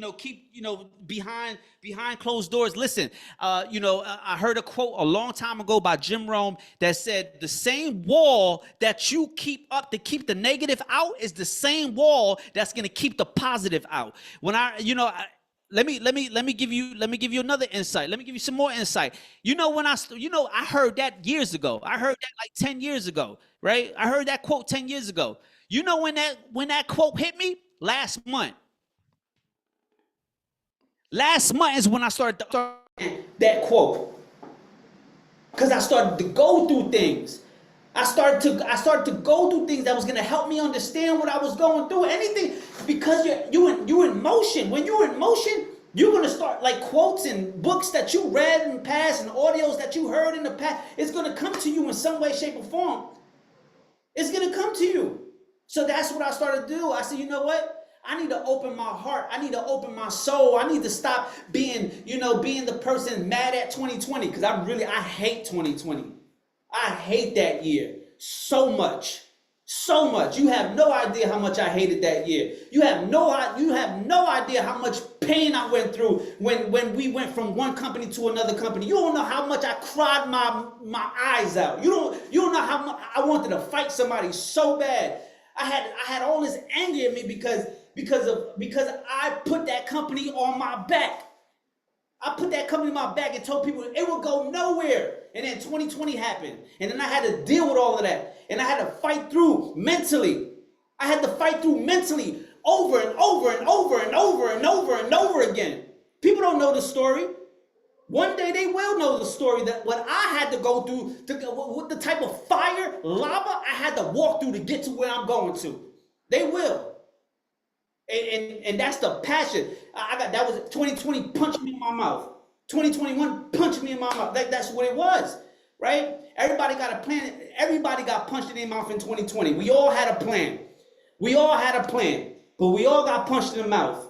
behind closed doors. Listen, I heard a quote a long time ago by Jim Rome that said the same wall that you keep up to keep the negative out is the same wall that's gonna keep the positive out. Let me give you another insight. Let me give you some more insight. I heard that years ago. I heard that like 10 years ago, right? I heard that quote 10 years ago. You know when that quote hit me? Last month. Last month is when I started that quote. Because I started to go through things. I started to go through things that was gonna help me understand what I was going through. Anything, because you're in motion. When you're in motion, you're gonna start like quotes and books that you read in the past and audios that you heard in the past. It's gonna come to you in some way, shape, or form. It's gonna come to you. So that's what I started to do. I said, you know what? I need to open my heart. I need to open my soul. I need to stop being the person mad at 2020, because I hate 2020. I hate that year so much. So much. You have no idea how much I hated that year. You have no idea how much pain I went through when we went from one company to another company. You don't know how much I cried my eyes out. You don't know how much I wanted to fight somebody so bad. I had all this anger in me because I put that company on my back. I put that company on my back and told people it would go nowhere. And then 2020 happened. And then I had to deal with all of that. And I had to fight through mentally. I had to fight through mentally over and over and over and over and over and over again. People don't know the story. One day they will know the story that what I had to go through, with the type of fire, lava I had to walk through to get to where I'm going to. They will. And that's the passion. I got that was 2020 punched me in my mouth. 2021 punched me in my mouth. That's what it was, right? Everybody got a plan. Everybody got punched in their mouth in 2020. We all had a plan. We all had a plan, but we all got punched in the mouth,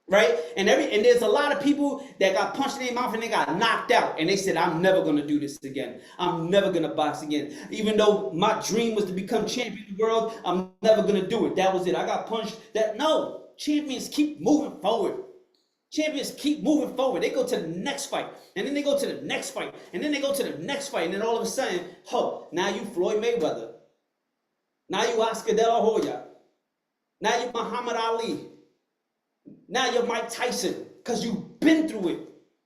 right? And there's a lot of people that got punched in their mouth and they got knocked out, and they said, "I'm never gonna do this again. I'm never gonna box again. Even though my dream was to become champion of the world, I'm never gonna do it. That was it. I got punched." No, champions keep moving forward. Champions keep moving forward. They go to the next fight, and then they go to the next fight, and then they go to the next fight, and then all of a sudden, now you Floyd Mayweather. Now you Oscar De La Hoya. Now you're Muhammad Ali. Now you're Mike Tyson, because you've been through it.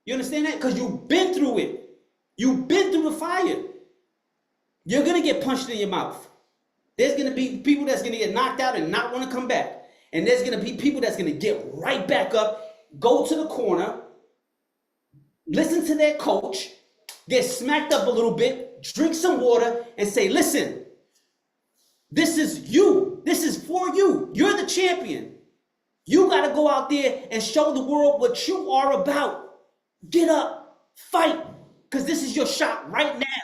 You understand that? Because you've been through it. You've been through the fire. You're going to get punched in your mouth. There's going to be people that's going to get knocked out and not want to come back. And there's going to be people that's going to get right back up, go to the corner, listen to their coach, get smacked up a little bit, drink some water, and say, "Listen, this is you. This is for you. You're the champion. You got to go out there and show the world what you are about. Get up, fight, because this is your shot right now."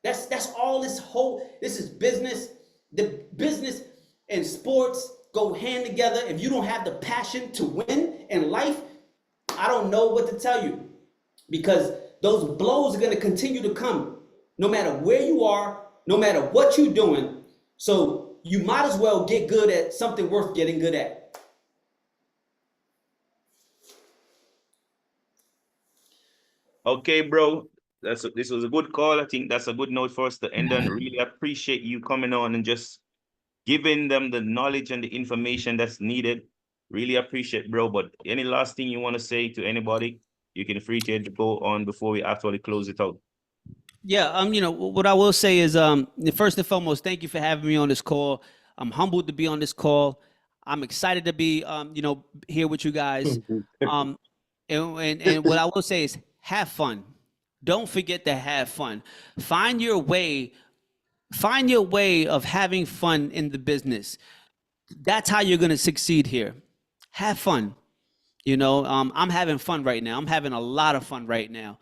That's all this is business. The business and sports go hand together. If you don't have the passion to win in life, I don't know what to tell you, because those blows are going to continue to come no matter where you are, no matter what you're doing. So you might as well get good at something worth getting good at. Okay, bro. This was a good call. I think that's a good note for us to end on. Really appreciate you coming on and just giving them the knowledge and the information that's needed. Really appreciate, bro. But any last thing you want to say to anybody, you can free to go on before we actually close it out. Yeah, what I will say is, first and foremost, thank you for having me on this call. I'm humbled to be on this call. I'm excited to be, here with you guys. And what I will say is, have fun. Don't forget to have fun. Find your way of having fun in the business. That's how you're going to succeed here. Have fun. I'm having fun right now. I'm having a lot of fun right now.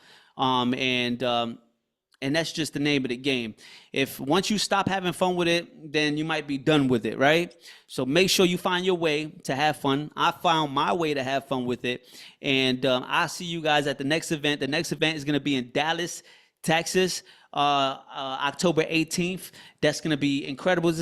And that's just the name of the game. If once you stop having fun with it, then you might be done with it, right? So make sure you find your way to have fun. I found my way to have fun with it. And I'll see you guys at the next event. The next event is going to be in Dallas, Texas, October 18th. That's going to be incredible.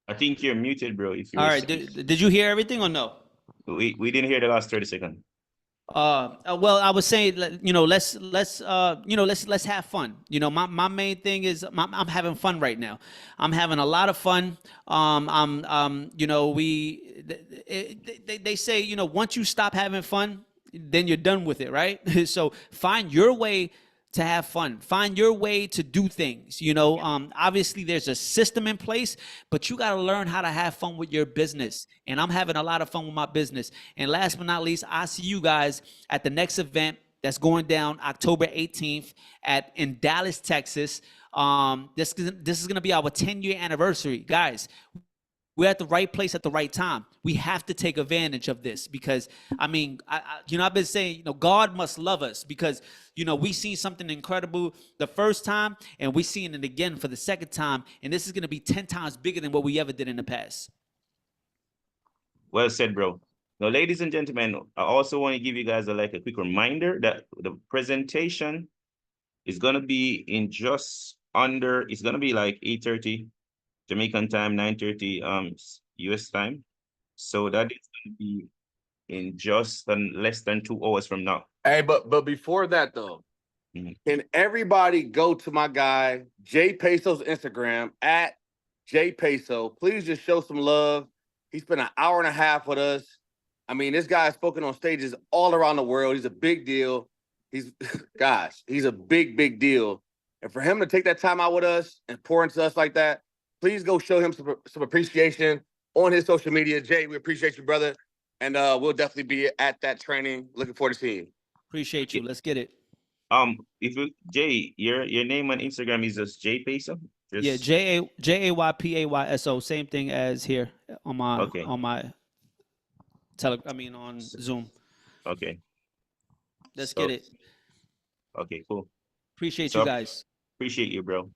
I think you're muted, bro. If you're All right. Did you hear everything or no? we didn't hear the last 30 seconds. Well, I was saying, let's have fun. My main thing is I'm having fun right now. I'm having a lot of fun. They say, once you stop having fun, then you're done with it, right? So find your way to have fun. Find your way to do things. Obviously there's a system in place, but you got to learn how to have fun with your business. And I'm having a lot of fun with my business. And last but not least, I'll see you guys at the next event that's going down October 18th in Dallas, Texas. This is going to be our 10-year anniversary. Guys, we're at the right place at the right time. We have to take advantage of this because, I've been saying, God must love us because, we seen something incredible the first time and we seen it again for the second time. And this is going to be 10 times bigger than what we ever did in the past. Well said, bro. Now, ladies and gentlemen, I also want to give you guys a quick reminder that the presentation is going to be it's going to be like 8:30 Jamaican time, 9:30 US time. So that is going to be in just less than 2 hours from now. Hey, but before that though, can everybody go to my guy Jay Payso's Instagram at Jay Payso? Please just show some love. He spent an hour and a half with us. I mean, this guy's spoken on stages all around the world. He's a big deal. He's, gosh, he's a big deal. And for him to take that time out with us and pour into us like that, please go show him some appreciation on his social media. Jay, we appreciate you, brother. And we'll definitely be at that training. Looking forward to seeing you. Appreciate you. Let's get it. If you Jay, your name on Instagram is just Jay Payso? Yeah, Just JayPayso. Same thing as here on my okay. on Zoom. Okay. Let's So get it. okay, cool. Appreciate So you guys. appreciate you, bro.